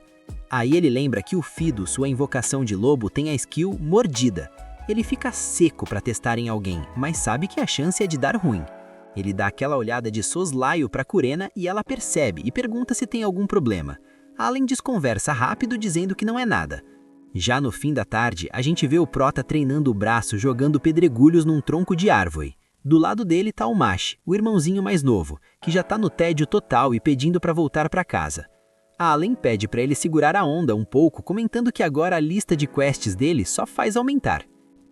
Aí ele lembra que o Fido, sua invocação de lobo, tem a skill Mordida. Ele fica seco para testar em alguém, mas sabe que a chance é de dar ruim. Ele dá aquela olhada de soslaio para Kurena e ela percebe e pergunta se tem algum problema. Allen desconversa rápido dizendo que não é nada. Já no fim da tarde, a gente vê o Prota treinando o braço jogando pedregulhos num tronco de árvore. Do lado dele tá o Mash, o irmãozinho mais novo, que já tá no tédio total e pedindo para voltar para casa. A Allen pede para ele segurar a onda um pouco, comentando que agora a lista de quests dele só faz aumentar.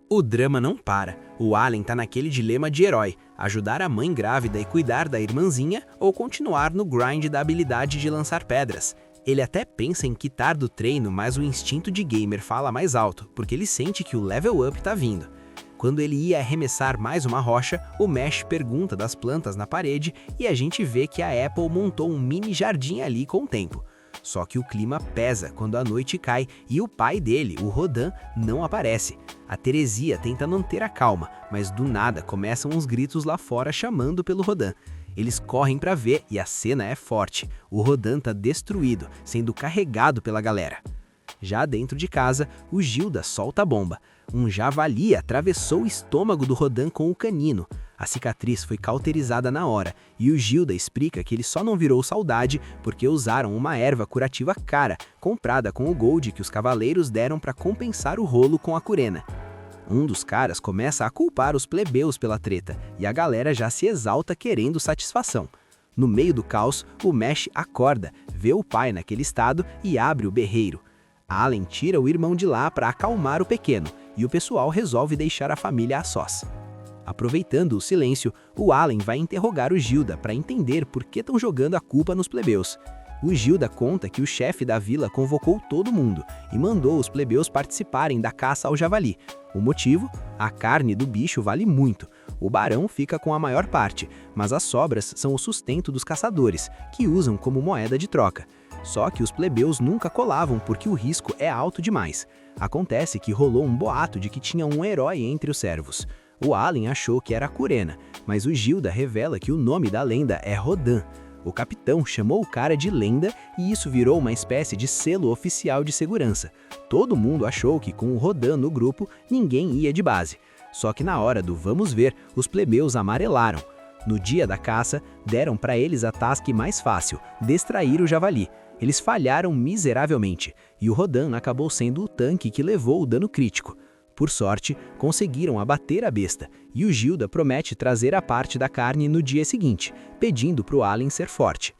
O drama não para. O Allen tá naquele dilema de herói, ajudar a mãe grávida e cuidar da irmãzinha ou continuar no grind da habilidade de lançar pedras. Ele até pensa em quitar do treino, mas o instinto de gamer fala mais alto, porque ele sente que o level up tá vindo. Quando ele ia arremessar mais uma rocha, o Mesh pergunta das plantas na parede e a gente vê que a Apple montou um mini jardim ali com o tempo. Só que o clima pesa quando a noite cai e o pai dele, o Rodan, não aparece. A Teresia tenta manter a calma, mas do nada começam uns gritos lá fora chamando pelo Rodan. Eles correm para ver e a cena é forte. O Rodan tá destruído, sendo carregado pela galera. Já dentro de casa, o Gilda solta a bomba. Um javali atravessou o estômago do Rodan com o canino. A cicatriz foi cauterizada na hora, e o Gilda explica que ele só não virou saudade porque usaram uma erva curativa cara, comprada com o gold que os cavaleiros deram para compensar o rolo com a Kurena. Um dos caras começa a culpar os plebeus pela treta, e a galera já se exalta querendo satisfação. No meio do caos, o Mesh acorda, vê o pai naquele estado e abre o berreiro. Allen tira o irmão de lá para acalmar o pequeno, e o pessoal resolve deixar a família a sós. Aproveitando o silêncio, o Allen vai interrogar o Gilda para entender por que estão jogando a culpa nos plebeus. O Gilda conta que o chefe da vila convocou todo mundo e mandou os plebeus participarem da caça ao javali. O motivo? A carne do bicho vale muito. O barão fica com a maior parte, mas as sobras são o sustento dos caçadores, que usam como moeda de troca. Só que os plebeus nunca colavam porque o risco é alto demais. Acontece que rolou um boato de que tinha um herói entre os servos. O Allen achou que era a Curena, mas o Gilda revela que o nome da lenda é Rodan. O capitão chamou o cara de lenda e isso virou uma espécie de selo oficial de segurança. Todo mundo achou que com o Rodan no grupo, ninguém ia de base. Só que na hora do vamos ver, os plebeus amarelaram. No dia da caça, deram para eles a task mais fácil, distrair o javali. Eles falharam miseravelmente, e o Rodan acabou sendo o tanque que levou o dano crítico. Por sorte, conseguiram abater a besta, e o Gilda promete trazer a parte da carne no dia seguinte, pedindo para o Allen ser forte.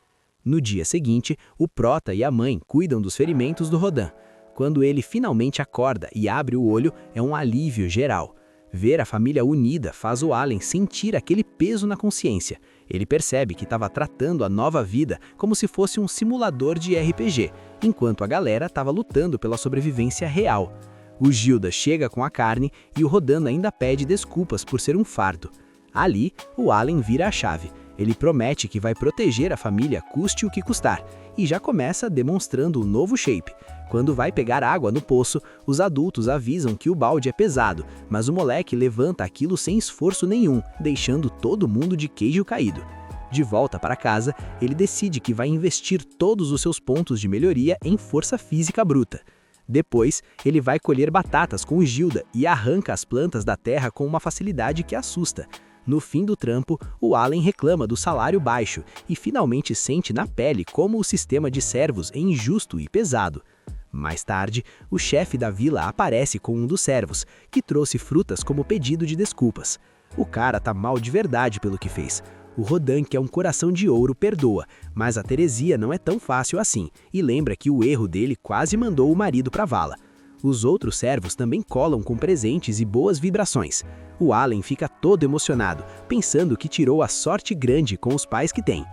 No dia seguinte, o Prota e a mãe cuidam dos ferimentos do Rodan. Quando ele finalmente acorda e abre o olho, é um alívio geral. Ver a família unida faz o Allen sentir aquele peso na consciência. Ele percebe que estava tratando a nova vida como se fosse um simulador de RPG, enquanto a galera estava lutando pela sobrevivência real. O Gilda chega com a carne e o Rodan ainda pede desculpas por ser um fardo. Ali, o Allen vira a chave. Ele promete que vai proteger a família custe o que custar, e já começa demonstrando o novo shape. Quando vai pegar água no poço, os adultos avisam que o balde é pesado, mas o moleque levanta aquilo sem esforço nenhum, deixando todo mundo de queijo caído. De volta para casa, ele decide que vai investir todos os seus pontos de melhoria em força física bruta. Depois, ele vai colher batatas com o Gilda e arranca as plantas da terra com uma facilidade que assusta. No fim do trampo, o Allen reclama do salário baixo e finalmente sente na pele como o sistema de servos é injusto e pesado. Mais tarde, o chefe da vila aparece com um dos servos, que trouxe frutas como pedido de desculpas. O cara tá mal de verdade pelo que fez. O Rodan, que é um coração de ouro, perdoa, mas a Teresia não é tão fácil assim, e lembra que o erro dele quase mandou o marido pra vala. Os outros servos também colam com presentes e boas vibrações. O Allen fica todo emocionado, pensando que tirou a sorte grande com os pais que tem.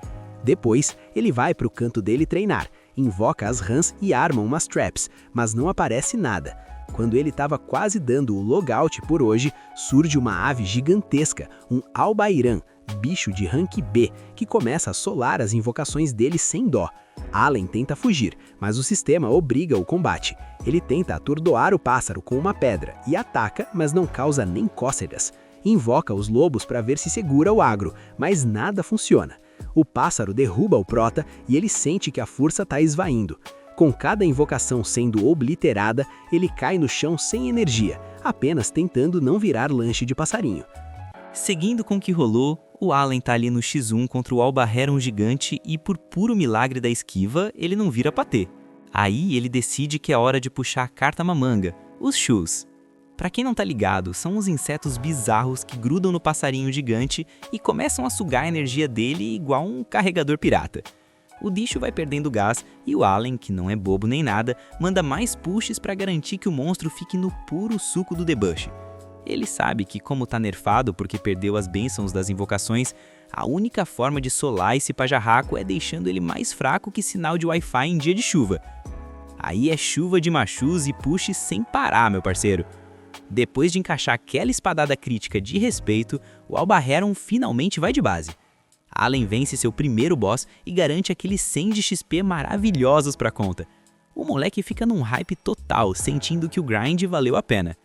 Depois, ele vai pro canto dele treinar, invoca as rãs e arma umas traps, mas não aparece nada. Quando ele estava quase dando o logout por hoje, surge uma ave gigantesca, um Albairã, bicho de rank B, que começa a solar as invocações dele sem dó. Allen tenta fugir, mas o sistema obriga o combate. Ele tenta atordoar o pássaro com uma pedra e ataca, mas não causa nem cócegas. Invoca os lobos para ver se segura o agro, mas nada funciona. O pássaro derruba o Prota e ele sente que a força está esvaindo. Com cada invocação sendo obliterada, ele cai no chão sem energia, apenas tentando não virar lanche de passarinho. Seguindo com o que rolou, o Allen tá ali no X1 contra o Albaheron gigante e por puro milagre da esquiva, ele não vira patê. Aí ele decide que é hora de puxar a carta mamanga, os Shus. Pra quem não tá ligado, são uns insetos bizarros que grudam no passarinho gigante e começam a sugar a energia dele igual um carregador pirata. O bicho vai perdendo gás e o Allen, que não é bobo nem nada, manda mais pushes pra garantir que o monstro fique no puro suco do debuff. Ele sabe que, como tá nerfado porque perdeu as bênçãos das invocações, a única forma de solar esse pajarraco é deixando ele mais fraco que sinal de Wi-Fi em dia de chuva. Aí é chuva de machus e pushes sem parar, meu parceiro. Depois de encaixar aquela espadada crítica de respeito, o Albaheron finalmente vai de base. Allen vence seu primeiro boss e garante aqueles 100 de XP maravilhosos pra conta. O moleque fica num hype total, sentindo que o grind valeu a pena.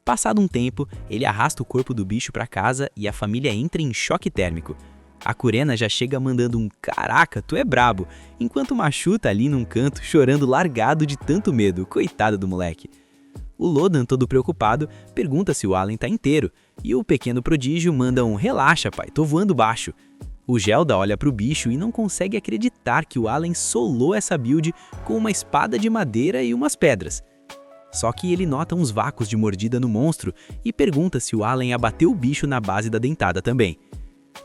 Passado um tempo, ele arrasta o corpo do bicho pra casa e a família entra em choque térmico. A Curena já chega mandando um "caraca, tu é brabo", enquanto o Machu tá ali num canto chorando largado de tanto medo, coitado do moleque. O Lodan, todo preocupado, pergunta se o Allen tá inteiro, e o pequeno prodígio manda um "relaxa pai, tô voando baixo". O Gelda olha pro bicho e não consegue acreditar que o Allen solou essa build com uma espada de madeira e umas pedras. Só que ele nota uns vácuos de mordida no monstro e pergunta se o Allen abateu o bicho na base da dentada também.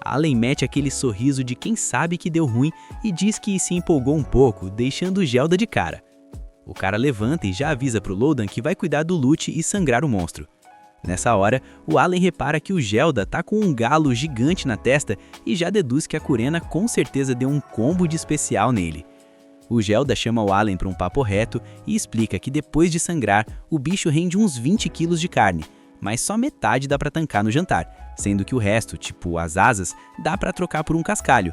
Allen mete aquele sorriso de quem sabe que deu ruim e diz que se empolgou um pouco, deixando o Gelda de cara. O cara levanta e já avisa pro Lodan que vai cuidar do loot e sangrar o monstro. Nessa hora, o Allen repara que o Gelda tá com um galo gigante na testa e já deduz que a Curena com certeza deu um combo de especial nele. O Gelda chama o Allen para um papo reto e explica que depois de sangrar, o bicho rende uns 20 quilos de carne, mas só metade dá para tancar no jantar, sendo que o resto, tipo as asas, dá para trocar por um cascalho.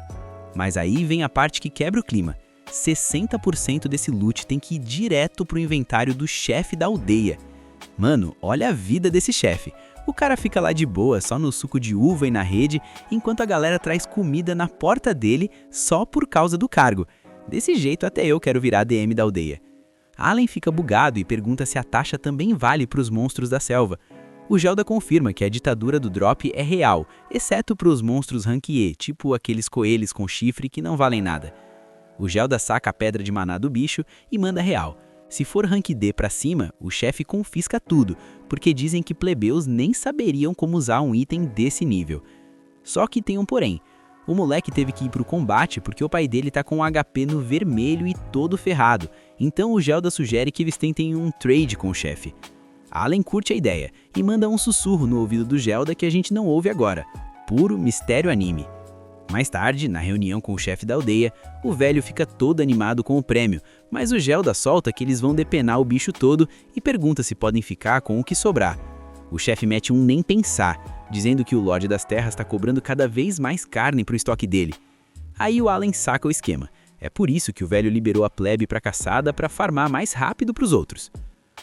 Mas aí vem a parte que quebra o clima. 60% desse loot tem que ir direto pro inventário do chefe da aldeia. Mano, olha a vida desse chefe. O cara fica lá de boa, só no suco de uva e na rede, enquanto a galera traz comida na porta dele só por causa do cargo. Desse jeito até eu quero virar DM da aldeia. Allen fica bugado e pergunta se a taxa também vale para os monstros da selva. O Gelda confirma que a ditadura do drop é real, exceto para os monstros rank E, tipo aqueles coelhos com chifre que não valem nada. O Gelda saca a pedra de maná do bicho e manda real. Se for rank D pra cima, o chefe confisca tudo, porque dizem que plebeus nem saberiam como usar um item desse nível. Só que tem um porém. O moleque teve que ir pro combate porque o pai dele tá com um HP no vermelho e todo ferrado, então o Gelda sugere que eles tentem um trade com o chefe. Allen curte a ideia e manda um sussurro no ouvido do Gelda que a gente não ouve agora. Puro mistério anime. Mais tarde, na reunião com o chefe da aldeia, o velho fica todo animado com o prêmio, mas o Gelda solta que eles vão depenar o bicho todo e pergunta se podem ficar com o que sobrar. O chefe mete um nem pensar, dizendo que o Lorde das Terras está cobrando cada vez mais carne pro estoque dele. Aí o Allen saca o esquema. É por isso que o velho liberou a plebe pra caçada para farmar mais rápido pros outros.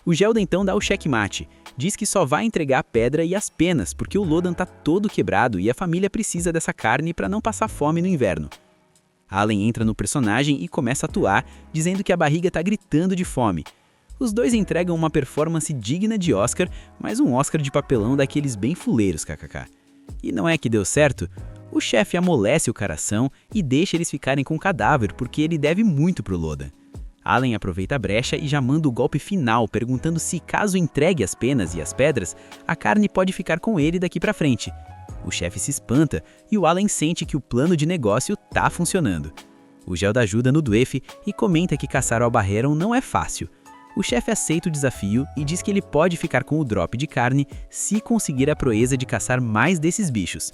O Gelda então dá o checkmate, diz que só vai entregar a pedra e as penas porque o Lodan tá todo quebrado e a família precisa dessa carne para não passar fome no inverno. Allen entra no personagem e começa a atuar, dizendo que a barriga tá gritando de fome. Os dois entregam uma performance digna de Oscar, mas um Oscar de papelão daqueles bem fuleiros, kkk. E não é que deu certo? O chefe amolece o coração e deixa eles ficarem com o cadáver porque ele deve muito pro Lodan. Allen aproveita a brecha e já manda o golpe final, perguntando se, caso entregue as penas e as pedras, a carne pode ficar com ele daqui pra frente. O chefe se espanta e o Allen sente que o plano de negócio tá funcionando. O Gelda ajuda no Dweff e comenta que caçar o Albaheron não é fácil. O chefe aceita o desafio e diz que ele pode ficar com o drop de carne se conseguir a proeza de caçar mais desses bichos.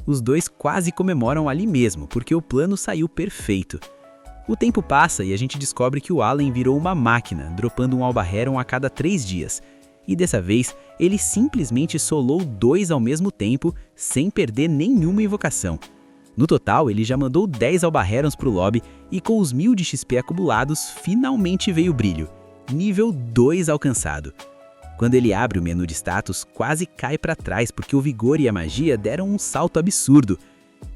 Os dois quase comemoram ali mesmo, porque o plano saiu perfeito. O tempo passa e a gente descobre que o Allen virou uma máquina, dropando um Albaheron a cada 3 dias. E dessa vez, ele simplesmente solou 2 ao mesmo tempo, sem perder nenhuma invocação. No total, ele já mandou 10 Albaherons pro lobby e com os 1000 de XP acumulados, finalmente veio o brilho. Nível 2 alcançado. Quando ele abre o menu de status, quase cai para trás porque o vigor e a magia deram um salto absurdo.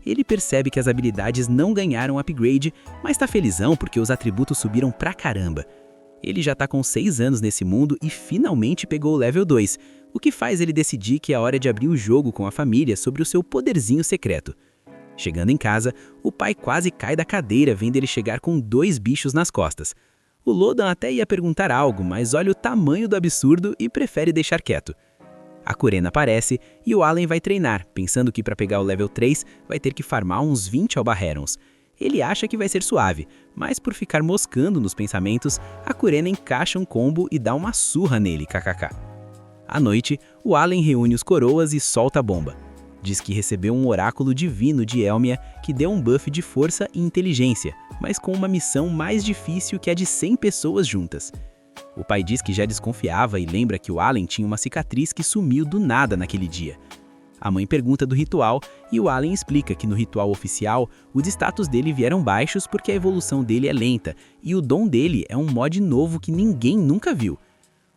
Ele percebe que as habilidades não ganharam upgrade, mas tá felizão porque os atributos subiram pra caramba. Ele já tá com 6 anos nesse mundo e finalmente pegou o level 2, o que faz ele decidir que é hora de abrir o jogo com a família sobre o seu poderzinho secreto. Chegando em casa, o pai quase cai da cadeira vendo ele chegar com 2 bichos nas costas. O Lodan até ia perguntar algo, mas olha o tamanho do absurdo e prefere deixar quieto. A Kurena aparece e o Allen vai treinar, pensando que para pegar o level 3 vai ter que farmar uns 20 Albaherons. Ele acha que vai ser suave, mas por ficar moscando nos pensamentos, a Kurena encaixa um combo e dá uma surra nele, kkk. À noite, o Allen reúne os coroas e solta a bomba. Diz que recebeu um oráculo divino de Elmia que deu um buff de força e inteligência, mas com uma missão mais difícil que a de 100 pessoas juntas. O pai diz que já desconfiava e lembra que o Allen tinha uma cicatriz que sumiu do nada naquele dia. A mãe pergunta do ritual e o Allen explica que no ritual oficial, os status dele vieram baixos porque a evolução dele é lenta e o dom dele é um mod novo que ninguém nunca viu.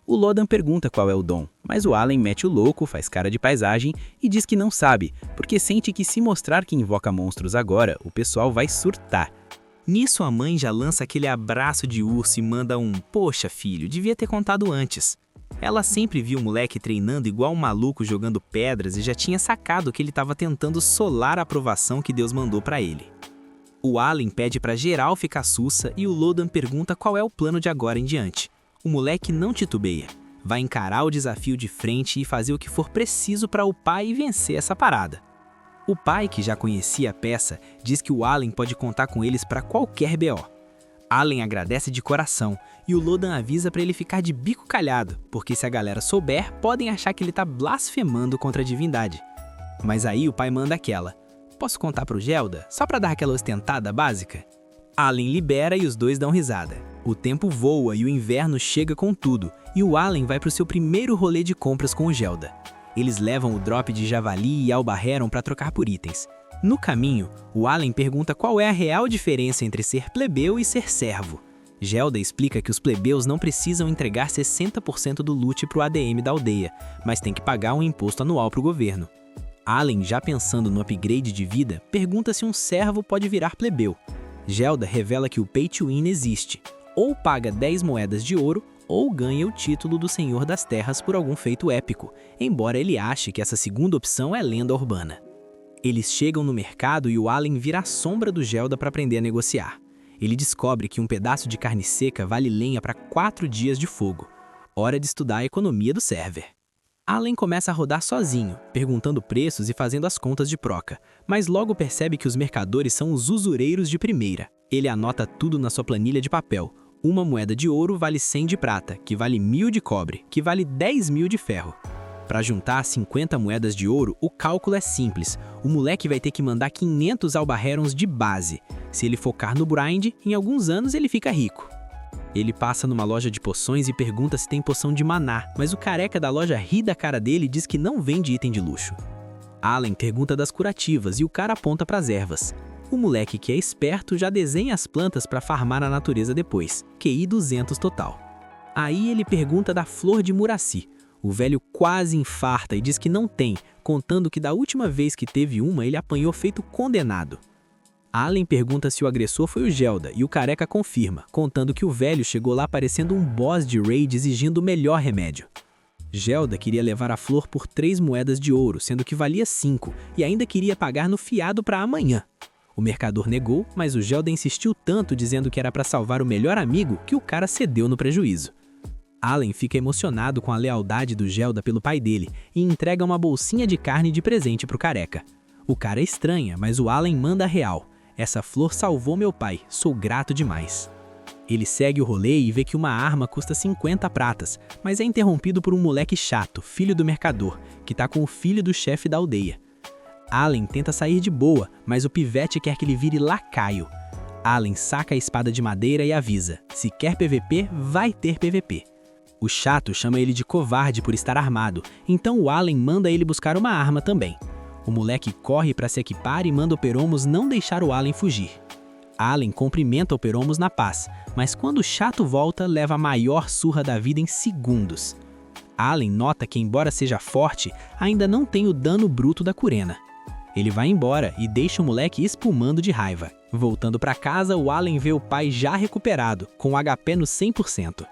O Lodan pergunta qual é o dom, mas o Allen mete o louco, faz cara de paisagem e diz que não sabe, porque sente que se mostrar que invoca monstros agora, o pessoal vai surtar. Nisso a mãe já lança aquele abraço de urso e manda um "Poxa filho, devia ter contado antes". Ela sempre viu o moleque treinando igual um maluco jogando pedras e já tinha sacado que ele estava tentando solar a aprovação que Deus mandou pra ele. O Allen pede pra geral ficar sussa e o Lodan pergunta qual é o plano de agora em diante. O moleque não titubeia, vai encarar o desafio de frente e fazer o que for preciso pra upar e vencer essa parada. O pai, que já conhecia a peça, diz que o Allen pode contar com eles para qualquer BO. Allen agradece de coração e o Lodan avisa para ele ficar de bico calhado, porque se a galera souber, podem achar que ele tá blasfemando contra a divindade. Mas aí o pai manda aquela: "Posso contar pro Gelda, só para dar aquela ostentada básica?" Allen libera e os dois dão risada. O tempo voa e o inverno chega com tudo, e o Allen vai para o seu primeiro rolê de compras com o Gelda. Eles levam o drop de javali e Alba Heron para trocar por itens. No caminho, o Allen pergunta qual é a real diferença entre ser plebeu e ser servo. Gelda explica que os plebeus não precisam entregar 60% do loot para o ADM da aldeia, mas tem que pagar um imposto anual para o governo. Allen, já pensando no upgrade de vida, pergunta se um servo pode virar plebeu. Gelda revela que o Pay to Win existe. Ou paga 10 moedas de ouro, ou ganha o título do Senhor das Terras por algum feito épico, embora ele ache que essa segunda opção é lenda urbana. Eles chegam no mercado e o Allen vira a sombra do Gelda para aprender a negociar. Ele descobre que um pedaço de carne seca vale lenha para 4 dias de fogo. Hora de estudar a economia do server. Allen começa a rodar sozinho, perguntando preços e fazendo as contas de proca, mas logo percebe que os mercadores são os usureiros de primeira. Ele anota tudo na sua planilha de papel. Uma moeda de ouro vale 100 de prata, que vale 1000 de cobre, que vale 10.000 de ferro. Para juntar 50 moedas de ouro, o cálculo é simples. O moleque vai ter que mandar 500 Alba Herons de base. Se ele focar no grind, em alguns anos ele fica rico. Ele passa numa loja de poções e pergunta se tem poção de maná, mas o careca da loja ri da cara dele e diz que não vende item de luxo. Allen pergunta das curativas e o cara aponta para as ervas. O moleque, que é esperto, já desenha as plantas para farmar na natureza depois, QI 200 total. Aí ele pergunta da flor de Muraci. O velho quase infarta e diz que não tem, contando que da última vez que teve uma ele apanhou feito condenado. Allen pergunta se o agressor foi o Gelda e o careca confirma, contando que o velho chegou lá parecendo um boss de raid exigindo o melhor remédio. Gelda queria levar a flor por 3 moedas de ouro, sendo que valia 5, e ainda queria pagar no fiado para amanhã. O mercador negou, mas o Gelda insistiu tanto dizendo que era para salvar o melhor amigo que o cara cedeu no prejuízo. Allen fica emocionado com a lealdade do Gelda pelo pai dele e entrega uma bolsinha de carne de presente pro careca. O cara estranha, mas o Allen manda a real. Essa flor salvou meu pai, sou grato demais. Ele segue o rolê e vê que uma arma custa 50 pratas, mas é interrompido por um moleque chato, filho do mercador, que tá com o filho do chefe da aldeia. Allen tenta sair de boa, mas o pivete quer que ele vire lacaio. Allen saca a espada de madeira e avisa, se quer PVP, vai ter PVP. O chato chama ele de covarde por estar armado, então o Allen manda ele buscar uma arma também. O moleque corre para se equipar e manda o Peromos não deixar o Allen fugir. Allen cumprimenta o Peromos na paz, mas quando o chato volta, leva a maior surra da vida em segundos. Allen nota que, embora seja forte, ainda não tem o dano bruto da Curena. Ele vai embora e deixa o moleque espumando de raiva. Voltando para casa, o Allen vê o pai já recuperado, com o HP no 100%.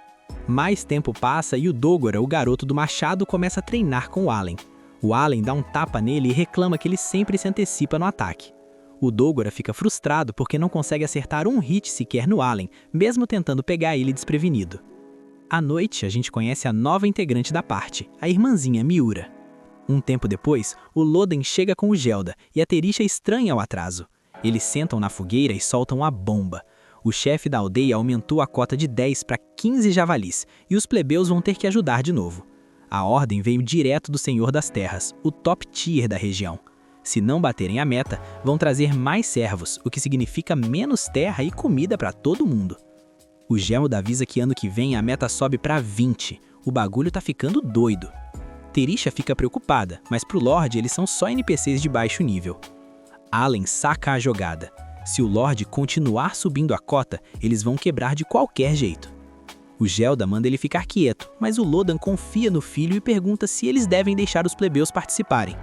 Mais tempo passa e o Dogora, o garoto do machado, começa a treinar com o Allen. O Allen dá um tapa nele e reclama que ele sempre se antecipa no ataque. O Dogora fica frustrado porque não consegue acertar um hit sequer no Allen, mesmo tentando pegar ele desprevenido. À noite, a gente conhece a nova integrante da parte, a irmãzinha Miura. Um tempo depois, o Loden chega com o Gelda e a Terisha estranha o atraso. Eles sentam na fogueira e soltam a bomba. O chefe da aldeia aumentou a cota de 10 para 15 javalis e os plebeus vão ter que ajudar de novo. A ordem veio direto do Senhor das Terras, o top tier da região. Se não baterem a meta, vão trazer mais servos, o que significa menos terra e comida para todo mundo. O Gelda avisa que ano que vem a meta sobe para 20. O bagulho tá ficando doido. Terisha fica preocupada, mas pro Lorde eles são só NPCs de baixo nível. Allen saca a jogada. Se o Lorde continuar subindo a cota, eles vão quebrar de qualquer jeito. O Gelda manda ele ficar quieto, mas o Loden confia no filho e pergunta se eles devem deixar os plebeus participarem.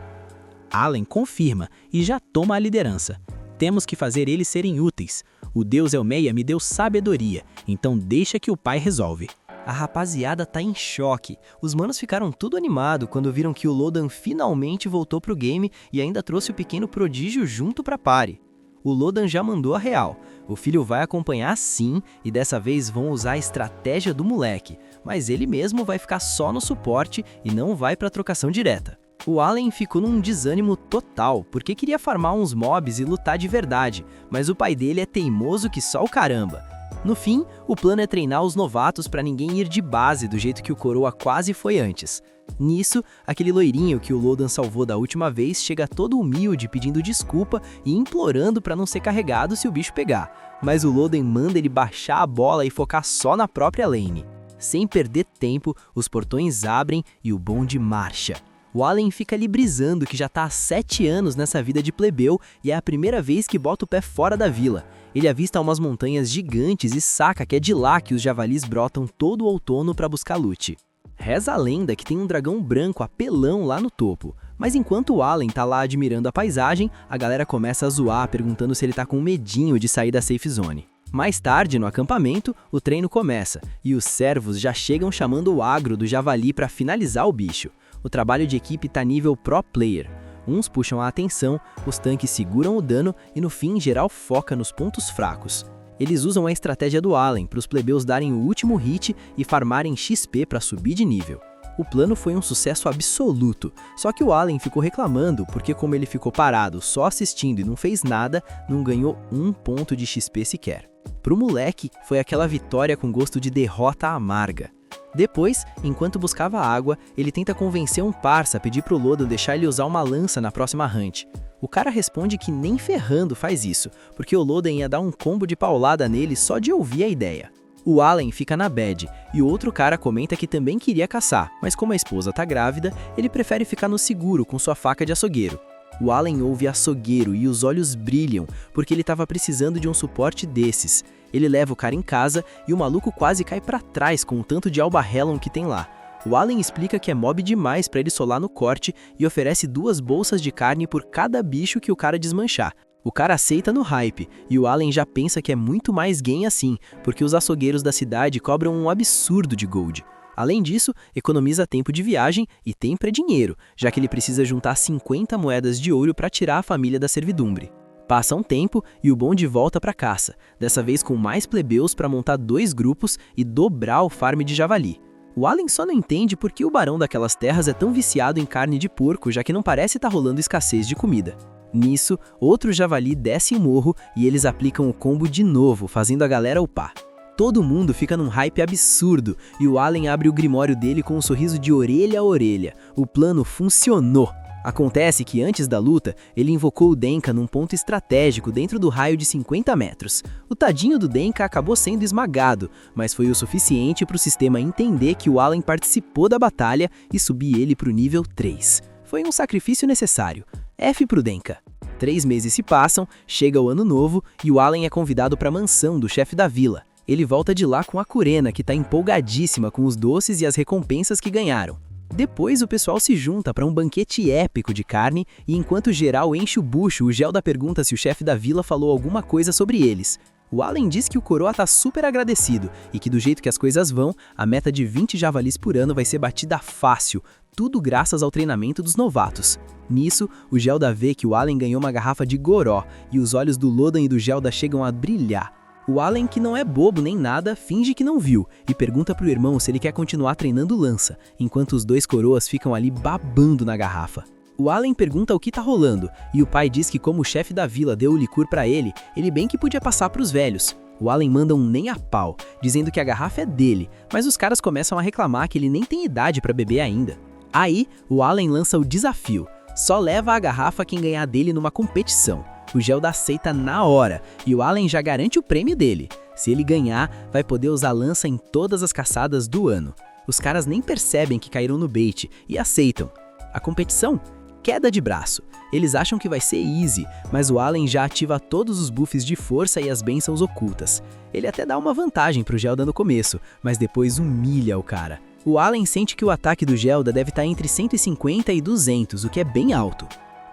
Allen confirma e já toma a liderança. Temos que fazer eles serem úteis. O deus Elmeia me deu sabedoria, então deixa que o pai resolve. A rapaziada tá em choque. Os manos ficaram tudo animado quando viram que o Loden finalmente voltou pro game e ainda trouxe o pequeno prodígio junto pra party. O Loden já mandou a real. O filho vai acompanhar sim, e dessa vez vão usar a estratégia do moleque, mas ele mesmo vai ficar só no suporte e não vai pra trocação direta. O Allen ficou num desânimo total, porque queria farmar uns mobs e lutar de verdade, mas o pai dele é teimoso que só o caramba. No fim, o plano é treinar os novatos pra ninguém ir de base do jeito que o Coroa quase foi antes. Nisso, aquele loirinho que o Loden salvou da última vez chega todo humilde pedindo desculpa e implorando pra não ser carregado se o bicho pegar. mas o Loden manda ele baixar a bola e focar só na própria lane. Sem perder tempo, os portões abrem e o bonde marcha. O Allen fica ali brisando que já tá há 7 anos nessa vida de plebeu e é a primeira vez que bota o pé fora da vila. Ele avista umas montanhas gigantes e saca que é de lá que os javalis brotam todo o outono para buscar loot. Reza a lenda que tem um dragão branco apelão lá no topo, mas enquanto o Allen tá lá admirando a paisagem, a galera começa a zoar perguntando se ele tá com medinho de sair da safe zone. Mais tarde, no acampamento, o treino começa e os servos já chegam chamando o agro do javali para finalizar o bicho. O trabalho de equipe tá nível pro player. Uns puxam a atenção, os tanques seguram o dano e no fim geral foca nos pontos fracos. Eles usam a estratégia do Allen para os plebeus darem o último hit e farmarem XP para subir de nível. O plano foi um sucesso absoluto, só que o Allen ficou reclamando porque como ele ficou parado só assistindo e não fez nada, não ganhou 1 ponto de XP sequer. Pro moleque, foi aquela vitória com gosto de derrota amarga. Depois, enquanto buscava água, ele tenta convencer um parça a pedir pro Lodan deixar ele usar uma lança na próxima hunt. O cara responde que nem ferrando faz isso, porque o Lodan ia dar um combo de paulada nele só de ouvir a ideia. O Allen fica na bad, e o outro cara comenta que também queria caçar, mas como a esposa tá grávida, ele prefere ficar no seguro com sua faca de açougueiro. O Allen ouve açougueiro e os olhos brilham, porque ele estava precisando de um suporte desses. Ele leva o cara em casa e o maluco quase cai pra trás com o tanto de Albahellon que tem lá. O Allen explica que é mob demais pra ele solar no corte e oferece 2 bolsas de carne por cada bicho que o cara desmanchar. O cara aceita no hype, e o Allen já pensa que é muito mais gain assim, porque os açougueiros da cidade cobram um absurdo de gold. Além disso, economiza tempo de viagem e tempo é dinheiro, já que ele precisa juntar 50 moedas de ouro para tirar a família da servidumbre. Passa um tempo e o bonde volta para caça, dessa vez com mais plebeus para montar 2 grupos e dobrar o farm de javali. O Allen só não entende por que o barão daquelas terras é tão viciado em carne de porco, já que não parece estar rolando escassez de comida. Nisso, outro javali desce o morro e eles aplicam o combo de novo, fazendo a galera upar. Todo mundo fica num hype absurdo e o Allen abre o grimório dele com um sorriso de orelha a orelha. O plano funcionou! Acontece que antes da luta, ele invocou o Denka num ponto estratégico dentro do raio de 50 metros. O tadinho do Denka acabou sendo esmagado, mas foi o suficiente para o sistema entender que o Allen participou da batalha e subir ele para o nível 3. Foi um sacrifício necessário. F pro Denka. 3 meses se passam, chega o ano novo e o Allen é convidado para a mansão do chefe da vila. Ele volta de lá com a Kurena, que tá empolgadíssima com os doces e as recompensas que ganharam. Depois o pessoal se junta para um banquete épico de carne e enquanto geral enche o bucho, o Gelda pergunta se o chefe da vila falou alguma coisa sobre eles. O Allen diz que o coroa tá super agradecido e que do jeito que as coisas vão, a meta de 20 javalis por ano vai ser batida fácil, tudo graças ao treinamento dos novatos. Nisso, o Gelda vê que o Allen ganhou uma garrafa de goró e os olhos do Lodan e do Gelda chegam a brilhar. O Allen, que não é bobo nem nada, finge que não viu e pergunta pro irmão se ele quer continuar treinando lança, enquanto os 2 coroas ficam ali babando na garrafa. O Allen pergunta o que tá rolando e o pai diz que como o chefe da vila deu o licor pra ele bem que podia passar pros velhos. O Allen manda um nem a pau, dizendo que a garrafa é dele, mas os caras começam a reclamar que ele nem tem idade pra beber ainda. Aí, o Allen lança o desafio, só leva a garrafa quem ganhar dele numa competição. O Gelda aceita na hora e o Allen já garante o prêmio dele. Se ele ganhar, vai poder usar lança em todas as caçadas do ano. Os caras nem percebem que caíram no bait e aceitam. A competição? Queda de braço. Eles acham que vai ser easy, mas o Allen já ativa todos os buffs de força e as bênçãos ocultas. Ele até dá uma vantagem pro Gelda no começo, mas depois humilha o cara. O Allen sente que o ataque do Gelda deve estar entre 150 e 200, o que é bem alto.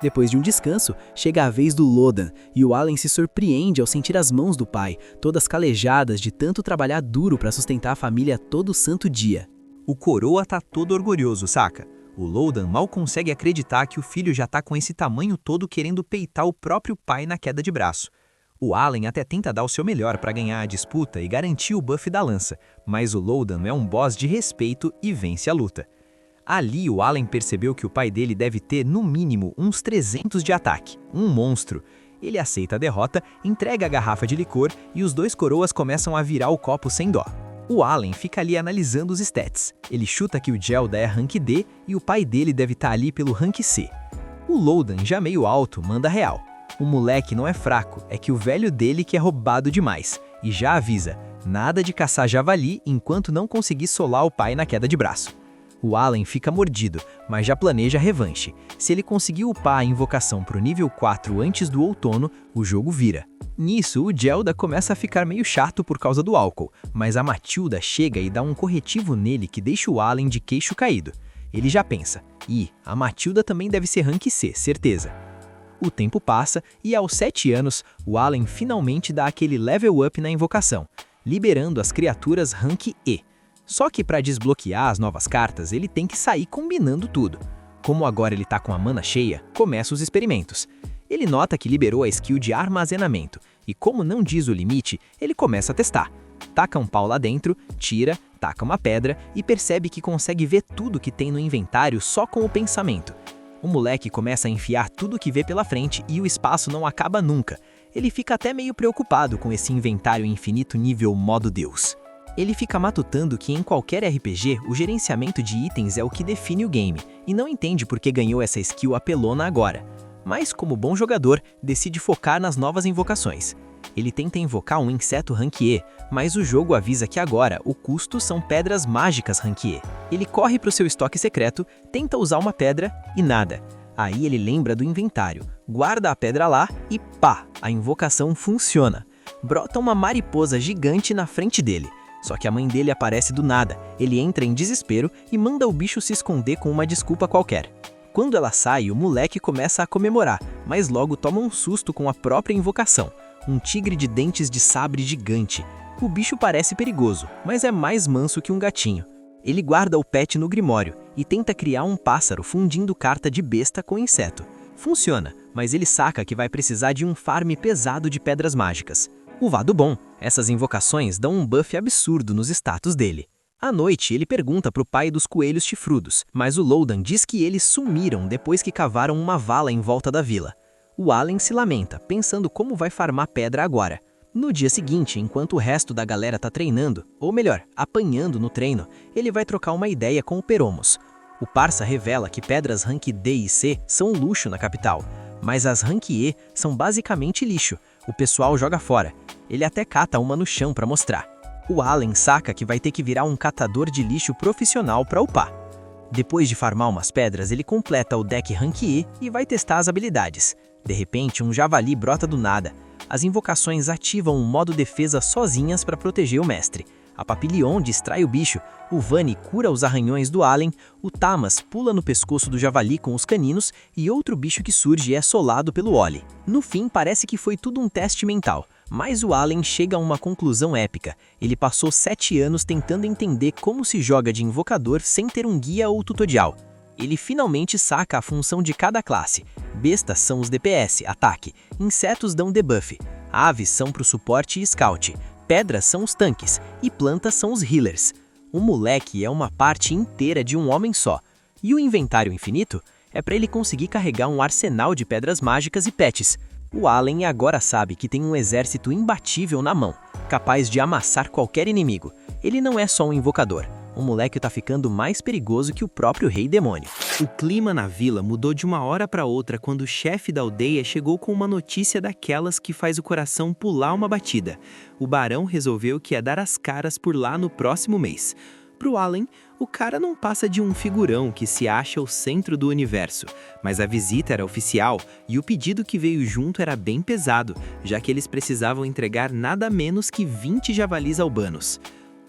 Depois de um descanso, chega a vez do Lodan, e o Allen se surpreende ao sentir as mãos do pai, todas calejadas de tanto trabalhar duro para sustentar a família todo santo dia. O coroa tá todo orgulhoso, saca? O Lodan mal consegue acreditar que o filho já tá com esse tamanho todo querendo peitar o próprio pai na queda de braço. O Allen até tenta dar o seu melhor para ganhar a disputa e garantir o buff da lança, mas o Lodan é um boss de respeito e vence a luta. Ali o Allen percebeu que o pai dele deve ter no mínimo uns 300 de ataque, um monstro. Ele aceita a derrota, entrega a garrafa de licor e os 2 coroas começam a virar o copo sem dó. O Allen fica ali analisando os stats. Ele chuta que o Gelda é rank D e o pai dele deve estar ali pelo rank C. O Lodan, já meio alto, manda real. O moleque não é fraco, é que o velho dele que é roubado demais. E já avisa, nada de caçar javali enquanto não conseguir solar o pai na queda de braço. O Allen fica mordido, mas já planeja a revanche. Se ele conseguir upar a invocação pro nível 4 antes do outono, o jogo vira. Nisso, o Gelda começa a ficar meio chato por causa do álcool, mas a Matilda chega e dá um corretivo nele que deixa o Allen de queixo caído. Ele já pensa, a Matilda também deve ser rank C, certeza. O tempo passa e aos 7 anos, o Allen finalmente dá aquele level up na invocação, liberando as criaturas rank E. Só que para desbloquear as novas cartas, ele tem que sair combinando tudo. Como agora ele tá com a mana cheia, começa os experimentos. Ele nota que liberou a skill de armazenamento, e como não diz o limite, ele começa a testar. Taca um pau lá dentro, tira, taca uma pedra e percebe que consegue ver tudo que tem no inventário só com o pensamento. O moleque começa a enfiar tudo que vê pela frente e o espaço não acaba nunca. Ele fica até meio preocupado com esse inventário infinito nível modo Deus. Ele fica matutando que em qualquer RPG, o gerenciamento de itens é o que define o game, e não entende por que ganhou essa skill apelona agora. Mas, como bom jogador, decide focar nas novas invocações. Ele tenta invocar um inseto rank E, mas o jogo avisa que agora o custo são pedras mágicas rank E. Ele corre para o seu estoque secreto, tenta usar uma pedra e nada. Aí ele lembra do inventário, guarda a pedra lá e pá, a invocação funciona. Brota uma mariposa gigante na frente dele. Só que a mãe dele aparece do nada, ele entra em desespero e manda o bicho se esconder com uma desculpa qualquer. Quando ela sai, o moleque começa a comemorar, mas logo toma um susto com a própria invocação. Um tigre de dentes de sabre gigante. O bicho parece perigoso, mas é mais manso que um gatinho. Ele guarda o pet no grimório e tenta criar um pássaro fundindo carta de besta com inseto. Funciona, mas ele saca que vai precisar de um farm pesado de pedras mágicas. O vado bom, essas invocações dão um buff absurdo nos status dele. À noite, ele pergunta pro pai dos coelhos chifrudos, mas o Loadan diz que eles sumiram depois que cavaram uma vala em volta da vila. O Allen se lamenta, pensando como vai farmar pedra agora. No dia seguinte, enquanto o resto da galera tá treinando, ou melhor, apanhando no treino, ele vai trocar uma ideia com o Peromos. O parça revela que pedras rank D e C são luxo na capital, mas as rank E são basicamente lixo. O pessoal joga fora. Ele até cata uma no chão para mostrar. O Allen saca que vai ter que virar um catador de lixo profissional para upar. Depois de farmar umas pedras, ele completa o deck rank E e vai testar as habilidades. De repente, um javali brota do nada. As invocações ativam um modo defesa sozinhas para proteger o mestre. A Papillon distrai o bicho, o Vani cura os arranhões do Allen, o Tamas pula no pescoço do javali com os caninos e outro bicho que surge é solado pelo Oli. No fim, parece que foi tudo um teste mental, mas o Allen chega a uma conclusão épica. Ele passou 7 anos tentando entender como se joga de invocador sem ter um guia ou tutorial. Ele finalmente saca a função de cada classe. Bestas são os DPS, ataque, insetos dão debuff, aves são pro suporte e scout, pedras são os tanques e plantas são os healers. O moleque é uma parte inteira de um homem só. E o inventário infinito é para ele conseguir carregar um arsenal de pedras mágicas e pets. O Allen agora sabe que tem um exército imbatível na mão, capaz de amassar qualquer inimigo. Ele não é só um invocador. O moleque tá ficando mais perigoso que o próprio Rei Demônio. O clima na vila mudou de uma hora para outra quando o chefe da aldeia chegou com uma notícia daquelas que faz o coração pular uma batida. O barão resolveu que ia dar as caras por lá no próximo mês. Pro Allen, o cara não passa de um figurão que se acha o centro do universo, mas a visita era oficial e o pedido que veio junto era bem pesado, já que eles precisavam entregar nada menos que 20 javalis albanos.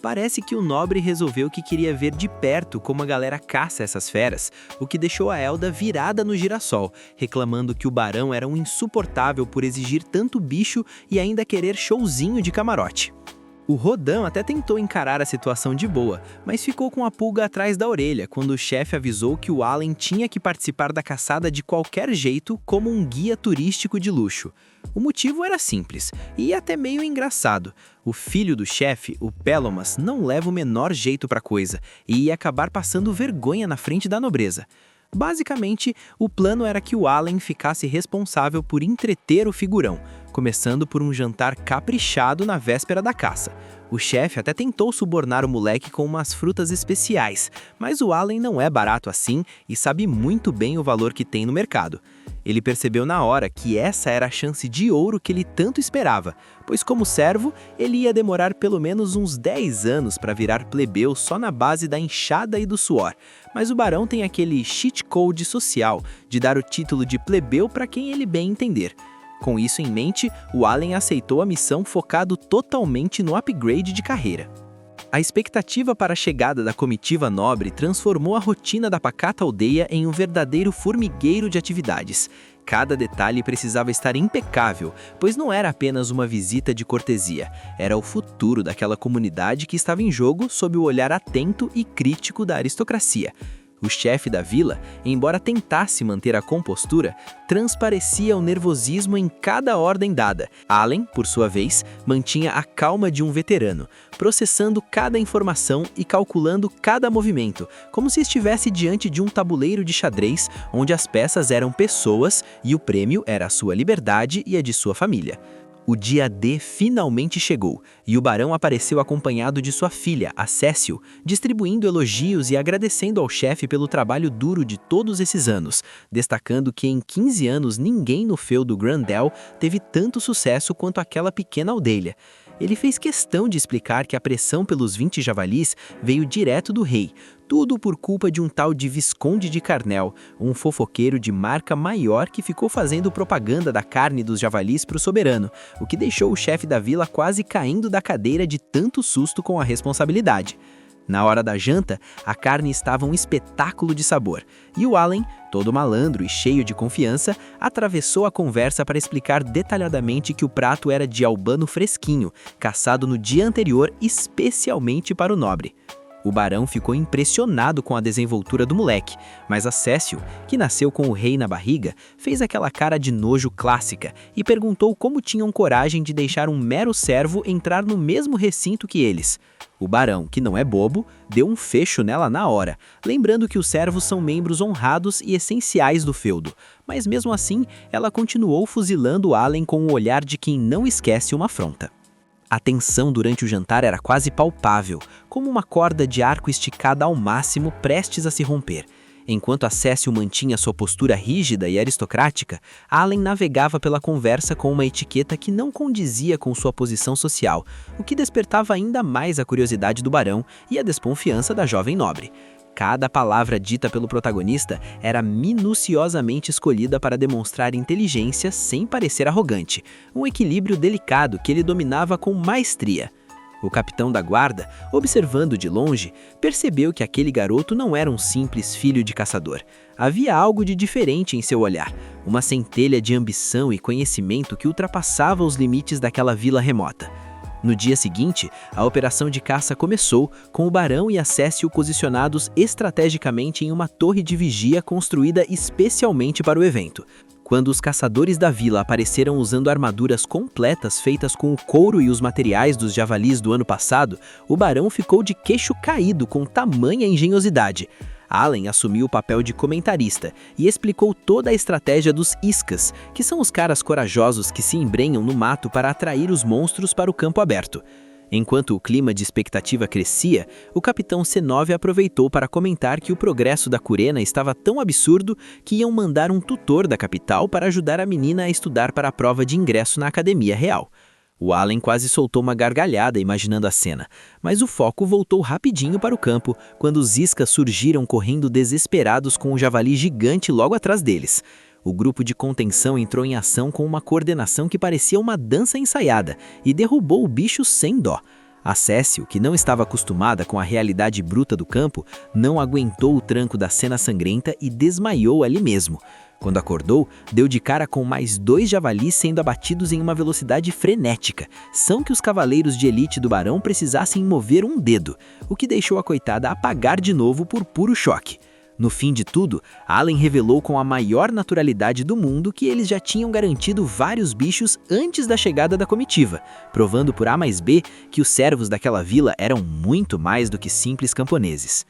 Parece que o nobre resolveu que queria ver de perto como a galera caça essas feras, o que deixou a Elda virada no girassol, reclamando que o barão era um insuportável por exigir tanto bicho e ainda querer showzinho de camarote. O Rodan até tentou encarar a situação de boa, mas ficou com a pulga atrás da orelha quando o chefe avisou que o Allen tinha que participar da caçada de qualquer jeito como um guia turístico de luxo. O motivo era simples e até meio engraçado. O filho do chefe, o Pelomas, não leva o menor jeito pra coisa e ia acabar passando vergonha na frente da nobreza. Basicamente, o plano era que o Allen ficasse responsável por entreter o figurão, começando por um jantar caprichado na véspera da caça. O chefe até tentou subornar o moleque com umas frutas especiais, mas o Allen não é barato assim e sabe muito bem o valor que tem no mercado. Ele percebeu na hora que essa era a chance de ouro que ele tanto esperava, pois como servo, ele ia demorar pelo menos uns 10 anos para virar plebeu só na base da enxada e do suor. Mas o barão tem aquele cheat code social de dar o título de plebeu para quem ele bem entender. Com isso em mente, o Allen aceitou a missão focado totalmente no upgrade de carreira. A expectativa para a chegada da comitiva nobre transformou a rotina da pacata aldeia em um verdadeiro formigueiro de atividades. Cada detalhe precisava estar impecável, pois não era apenas uma visita de cortesia, era o futuro daquela comunidade que estava em jogo sob o olhar atento e crítico da aristocracia. O chefe da vila, embora tentasse manter a compostura, transparecia o nervosismo em cada ordem dada. Allen, por sua vez, mantinha a calma de um veterano, processando cada informação e calculando cada movimento, como se estivesse diante de um tabuleiro de xadrez onde as peças eram pessoas e o prêmio era a sua liberdade e a de sua família. O dia D finalmente chegou, e o barão apareceu acompanhado de sua filha, a Cécil, distribuindo elogios e agradecendo ao chefe pelo trabalho duro de todos esses anos, destacando que em 15 anos ninguém no feudo Grandel teve tanto sucesso quanto aquela pequena aldeia. Ele fez questão de explicar que a pressão pelos 20 javalis veio direto do rei, tudo por culpa de um tal de Visconde de Carnel, um fofoqueiro de marca maior que ficou fazendo propaganda da carne dos javalis para o soberano, o que deixou o chefe da vila quase caindo da cadeira de tanto susto com a responsabilidade. Na hora da janta, a carne estava um espetáculo de sabor, e o Allen, todo malandro e cheio de confiança, atravessou a conversa para explicar detalhadamente que o prato era de albano fresquinho, caçado no dia anterior especialmente para o nobre. O barão ficou impressionado com a desenvoltura do moleque, mas a Cécil, que nasceu com o rei na barriga, fez aquela cara de nojo clássica e perguntou como tinham coragem de deixar um mero servo entrar no mesmo recinto que eles. O barão, que não é bobo, deu um fecho nela na hora, lembrando que os servos são membros honrados e essenciais do feudo, mas mesmo assim, ela continuou fuzilando Allen com o olhar de quem não esquece uma afronta. A tensão durante o jantar era quase palpável, como uma corda de arco esticada ao máximo prestes a se romper. Enquanto a Cécil mantinha sua postura rígida e aristocrática, Allen navegava pela conversa com uma etiqueta que não condizia com sua posição social, o que despertava ainda mais a curiosidade do barão e a desconfiança da jovem nobre. Cada palavra dita pelo protagonista era minuciosamente escolhida para demonstrar inteligência sem parecer arrogante, um equilíbrio delicado que ele dominava com maestria. O capitão da guarda, observando de longe, percebeu que aquele garoto não era um simples filho de caçador. Havia algo de diferente em seu olhar, uma centelha de ambição e conhecimento que ultrapassava os limites daquela vila remota. No dia seguinte, a operação de caça começou, com o barão e a Cécil posicionados estrategicamente em uma torre de vigia construída especialmente para o evento. Quando os caçadores da vila apareceram usando armaduras completas feitas com o couro e os materiais dos javalis do ano passado, o barão ficou de queixo caído com tamanha engenhosidade. Allen assumiu o papel de comentarista e explicou toda a estratégia dos iscas, que são os caras corajosos que se embrenham no mato para atrair os monstros para o campo aberto. Enquanto o clima de expectativa crescia, o capitão C9 aproveitou para comentar que o progresso da Curena estava tão absurdo que iam mandar um tutor da capital para ajudar a menina a estudar para a prova de ingresso na Academia Real. O Allen quase soltou uma gargalhada imaginando a cena, mas o foco voltou rapidinho para o campo quando os iscas surgiram correndo desesperados com um javali gigante logo atrás deles. O grupo de contenção entrou em ação com uma coordenação que parecia uma dança ensaiada e derrubou o bicho sem dó. A Cécil, que não estava acostumada com a realidade bruta do campo, não aguentou o tranco da cena sangrenta e desmaiou ali mesmo. Quando acordou, deu de cara com mais 2 javalis sendo abatidos em uma velocidade frenética, sem que os cavaleiros de elite do barão precisassem mover um dedo, o que deixou a coitada apagar de novo por puro choque. No fim de tudo, Allen revelou com a maior naturalidade do mundo que eles já tinham garantido vários bichos antes da chegada da comitiva, provando por A mais B que os servos daquela vila eram muito mais do que simples camponeses.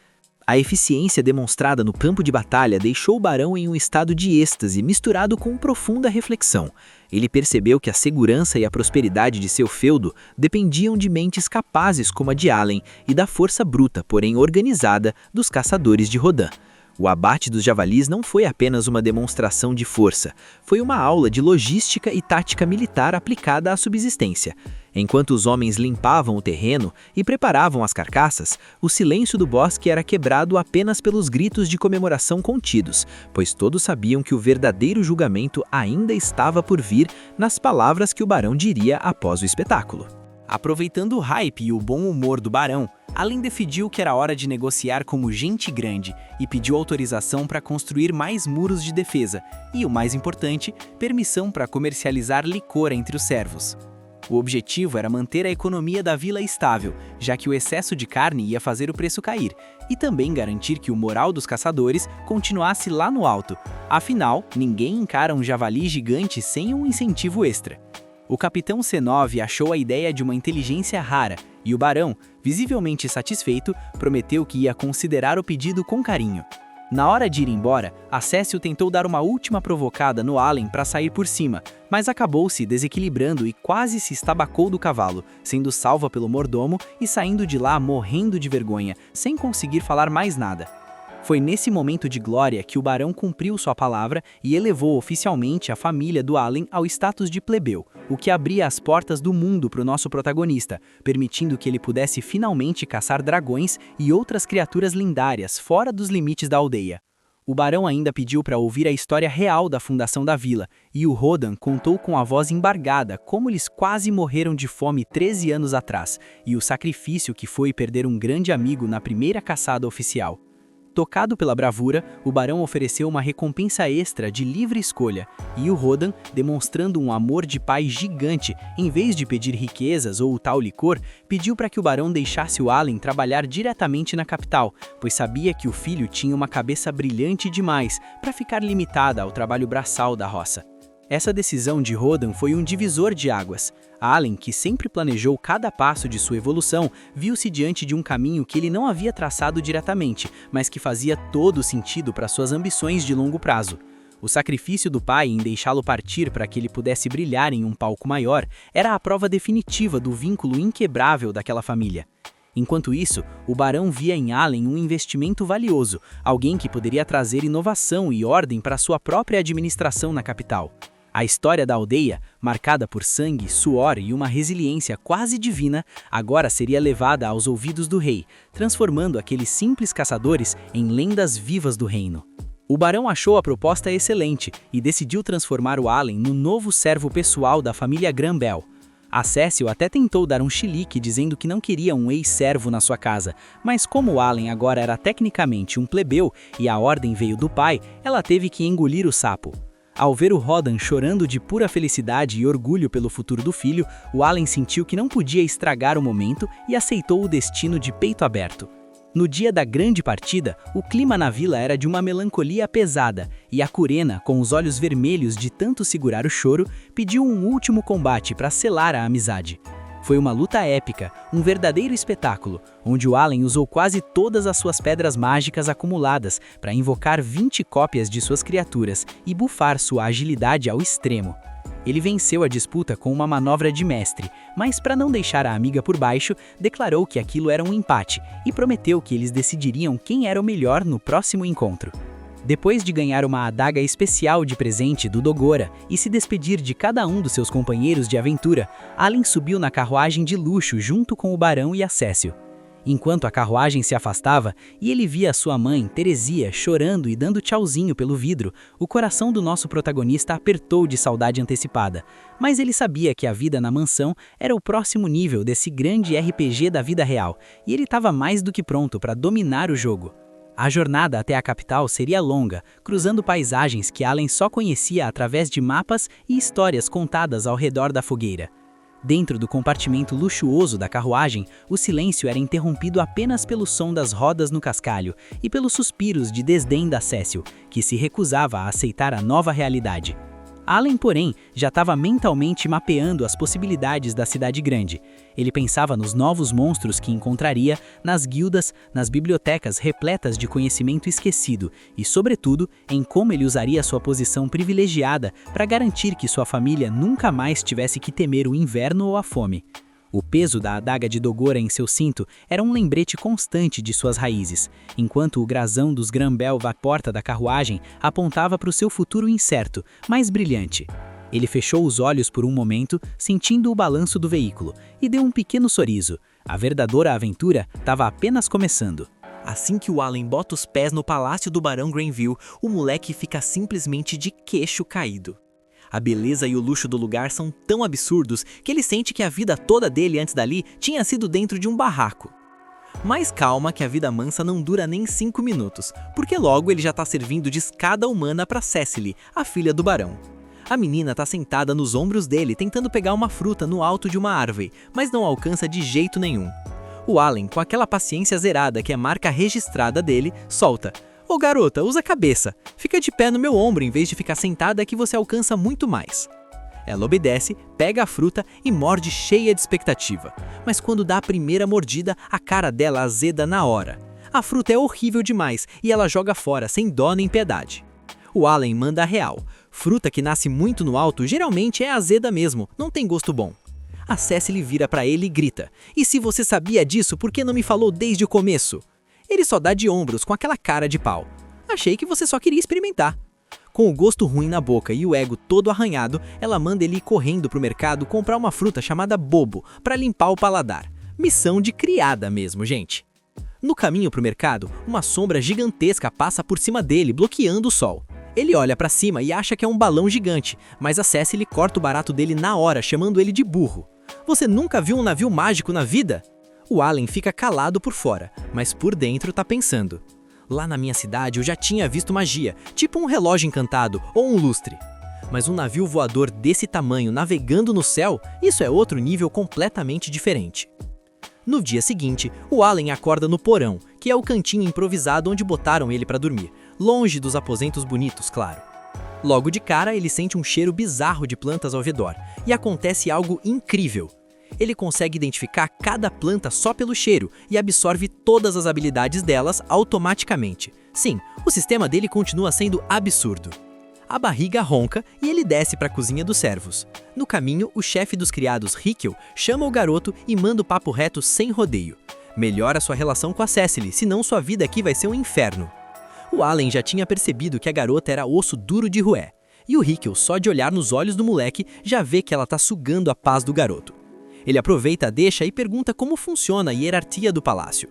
A eficiência demonstrada no campo de batalha deixou o barão em um estado de êxtase misturado com profunda reflexão. Ele percebeu que a segurança e a prosperidade de seu feudo dependiam de mentes capazes como a de Allen e da força bruta, porém organizada, dos caçadores de Rodan. O abate dos javalis não foi apenas uma demonstração de força, foi uma aula de logística e tática militar aplicada à subsistência. Enquanto os homens limpavam o terreno e preparavam as carcaças, o silêncio do bosque era quebrado apenas pelos gritos de comemoração contidos, pois todos sabiam que o verdadeiro julgamento ainda estava por vir nas palavras que o barão diria após o espetáculo. Aproveitando o hype e o bom humor do barão, Allen decidiu que era hora de negociar como gente grande e pediu autorização para construir mais muros de defesa e, o mais importante, permissão para comercializar licor entre os servos. O objetivo era manter a economia da vila estável, já que o excesso de carne ia fazer o preço cair, e também garantir que o moral dos caçadores continuasse lá no alto. Afinal, ninguém encara um javali gigante sem um incentivo extra. O capitão C9 achou a ideia de uma inteligência rara, e o barão, visivelmente satisfeito, prometeu que ia considerar o pedido com carinho. Na hora de ir embora, Acécio tentou dar uma última provocada no Allen para sair por cima, mas acabou se desequilibrando e quase se estabacou do cavalo, sendo salva pelo mordomo e saindo de lá morrendo de vergonha, sem conseguir falar mais nada. Foi nesse momento de glória que o barão cumpriu sua palavra e elevou oficialmente a família do Allen ao status de plebeu, o que abria as portas do mundo para o nosso protagonista, permitindo que ele pudesse finalmente caçar dragões e outras criaturas lendárias fora dos limites da aldeia. O barão ainda pediu para ouvir a história real da fundação da vila, e o Rodan contou com a voz embargada como eles quase morreram de fome 13 anos atrás, e o sacrifício que foi perder um grande amigo na primeira caçada oficial. Tocado pela bravura, o barão ofereceu uma recompensa extra de livre escolha, e o Rodan, demonstrando um amor de pai gigante, em vez de pedir riquezas ou o tal licor, pediu para que o barão deixasse o Allen trabalhar diretamente na capital, pois sabia que o filho tinha uma cabeça brilhante demais para ficar limitada ao trabalho braçal da roça. Essa decisão de Rodan foi um divisor de águas. Allen, que sempre planejou cada passo de sua evolução, viu-se diante de um caminho que ele não havia traçado diretamente, mas que fazia todo sentido para suas ambições de longo prazo. O sacrifício do pai em deixá-lo partir para que ele pudesse brilhar em um palco maior era a prova definitiva do vínculo inquebrável daquela família. Enquanto isso, o barão via em Allen um investimento valioso, alguém que poderia trazer inovação e ordem para sua própria administração na capital. A história da aldeia, marcada por sangue, suor e uma resiliência quase divina, agora seria levada aos ouvidos do rei, transformando aqueles simples caçadores em lendas vivas do reino. O barão achou a proposta excelente e decidiu transformar o Allen no novo servo pessoal da família Grambel. Acécio até tentou dar um chilique dizendo que não queria um ex-servo na sua casa, mas como o Allen agora era tecnicamente um plebeu e a ordem veio do pai, ela teve que engolir o sapo. Ao ver o Rodan chorando de pura felicidade e orgulho pelo futuro do filho, o Allen sentiu que não podia estragar o momento e aceitou o destino de peito aberto. No dia da grande partida, o clima na vila era de uma melancolia pesada, e a Curena, com os olhos vermelhos de tanto segurar o choro, pediu um último combate para selar a amizade. Foi uma luta épica, um verdadeiro espetáculo, onde o Allen usou quase todas as suas pedras mágicas acumuladas para invocar 20 cópias de suas criaturas e bufar sua agilidade ao extremo. Ele venceu a disputa com uma manobra de mestre, mas para não deixar a amiga por baixo, declarou que aquilo era um empate e prometeu que eles decidiriam quem era o melhor no próximo encontro. Depois de ganhar uma adaga especial de presente do Dogora e se despedir de cada um dos seus companheiros de aventura, Allen subiu na carruagem de luxo junto com o barão e Acécio. Enquanto a carruagem se afastava e ele via sua mãe, Teresia, chorando e dando tchauzinho pelo vidro, o coração do nosso protagonista apertou de saudade antecipada. Mas ele sabia que a vida na mansão era o próximo nível desse grande RPG da vida real, e ele estava mais do que pronto para dominar o jogo. A jornada até a capital seria longa, cruzando paisagens que Allen só conhecia através de mapas e histórias contadas ao redor da fogueira. Dentro do compartimento luxuoso da carruagem, o silêncio era interrompido apenas pelo som das rodas no cascalho e pelos suspiros de desdém da Cécil, que se recusava a aceitar a nova realidade. Allen, porém, já estava mentalmente mapeando as possibilidades da cidade grande. Ele pensava nos novos monstros que encontraria, nas guildas, nas bibliotecas repletas de conhecimento esquecido e, sobretudo, em como ele usaria sua posição privilegiada para garantir que sua família nunca mais tivesse que temer o inverno ou a fome. O peso da adaga de Dogora em seu cinto era um lembrete constante de suas raízes, enquanto o brasão dos Granbel à porta da carruagem apontava para o seu futuro incerto, mais brilhante. Ele fechou os olhos por um momento, sentindo o balanço do veículo, e deu um pequeno sorriso. A verdadeira aventura estava apenas começando. Assim que o Allen bota os pés no palácio do Barão Granville, o moleque fica simplesmente de queixo caído. A beleza e o luxo do lugar são tão absurdos que ele sente que a vida toda dele antes dali tinha sido dentro de um barraco. Mas calma que a vida mansa não dura nem 5 minutos, porque logo ele já está servindo de escada humana para Cecily, a filha do barão. A menina está sentada nos ombros dele tentando pegar uma fruta no alto de uma árvore, mas não alcança de jeito nenhum. O Allen, com aquela paciência zerada que é marca registrada dele, solta: "Ô garota, usa a cabeça. Fica de pé no meu ombro em vez de ficar sentada que você alcança muito mais." Ela obedece, pega a fruta e morde cheia de expectativa. Mas quando dá a primeira mordida, a cara dela azeda na hora. A fruta é horrível demais e ela joga fora sem dó nem piedade. O Allen manda a real. Fruta que nasce muito no alto geralmente é azeda mesmo, não tem gosto bom. A Cecily vira pra ele e grita: "E se você sabia disso, por que não me falou desde o começo?" Ele só dá de ombros com aquela cara de pau. "Achei que você só queria experimentar." Com o gosto ruim na boca e o ego todo arranhado, ela manda ele ir correndo pro mercado comprar uma fruta chamada bobo para limpar o paladar. Missão de criada mesmo, gente. No caminho pro mercado, uma sombra gigantesca passa por cima dele, bloqueando o sol. Ele olha pra cima e acha que é um balão gigante, mas a Cecily corta o barato dele na hora, chamando ele de burro. "Você nunca viu um navio mágico na vida?" O Allen fica calado por fora, mas por dentro tá pensando: "Lá na minha cidade eu já tinha visto magia, tipo um relógio encantado ou um lustre. Mas um navio voador desse tamanho navegando no céu, isso é outro nível completamente diferente." No dia seguinte, o Allen acorda no porão, que é o cantinho improvisado onde botaram ele para dormir, longe dos aposentos bonitos, claro. Logo de cara, ele sente um cheiro bizarro de plantas ao redor, e acontece algo incrível. Ele consegue identificar cada planta só pelo cheiro e absorve todas as habilidades delas automaticamente. Sim, o sistema dele continua sendo absurdo. A barriga ronca e ele desce para a cozinha dos servos. No caminho, o chefe dos criados, Hickel, chama o garoto e manda o papo reto sem rodeio. Melhora sua relação com a Cecily, senão sua vida aqui vai ser um inferno. O Allen já tinha percebido que a garota era osso duro de roer, e o Hickel, só de olhar nos olhos do moleque, já vê que ela tá sugando a paz do garoto. Ele aproveita a deixa e pergunta como funciona a hierarquia do palácio.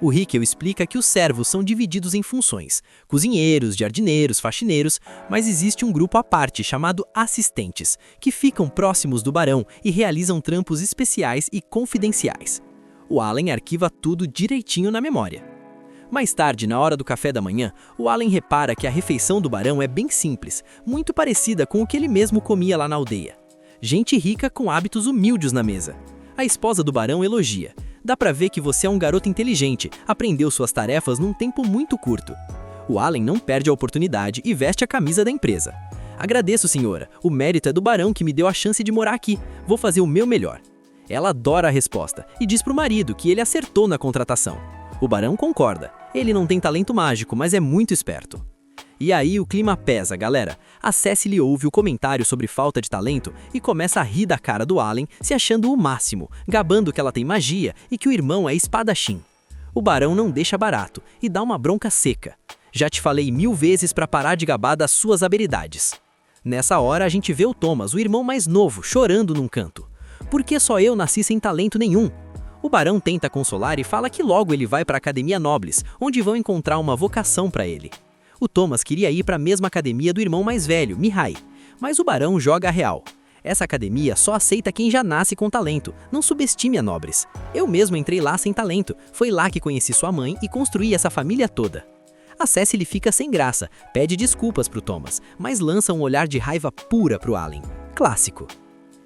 O Hickel explica que os servos são divididos em funções: cozinheiros, jardineiros, faxineiros, mas existe um grupo à parte chamado assistentes, que ficam próximos do barão e realizam trampos especiais e confidenciais. O Allen arquiva tudo direitinho na memória. Mais tarde, na hora do café da manhã, o Allen repara que a refeição do barão é bem simples, muito parecida com o que ele mesmo comia lá na aldeia. Gente rica com hábitos humildes na mesa. A esposa do barão elogia: "Dá pra ver que você é um garoto inteligente, aprendeu suas tarefas num tempo muito curto." O Allen não perde a oportunidade e veste a camisa da empresa. "Agradeço, senhora, o mérito é do barão que me deu a chance de morar aqui. Vou fazer o meu melhor." Ela adora a resposta e diz pro marido que ele acertou na contratação. O barão concorda. Ele não tem talento mágico, mas é muito esperto. E aí o clima pesa, galera. A Cecily ouve o comentário sobre falta de talento e começa a rir da cara do Allen, se achando o máximo, gabando que ela tem magia e que o irmão é espadachim. O barão não deixa barato e dá uma bronca seca. "Já te falei 1000 vezes pra parar de gabar das suas habilidades." Nessa hora a gente vê o Thomas, o irmão mais novo, chorando num canto. "Por que só eu nasci sem talento nenhum?" O barão tenta consolar e fala que logo ele vai pra Academia Nobles, onde vão encontrar uma vocação pra ele. O Thomas queria ir para a mesma academia do irmão mais velho, Mihai, mas o barão joga a real. Essa academia só aceita quem já nasce com talento, não subestime a nobres. Eu mesmo entrei lá sem talento, foi lá que conheci sua mãe e construí essa família toda. A Cecily fica sem graça, pede desculpas pro Thomas, mas lança um olhar de raiva pura pro Allen. Clássico.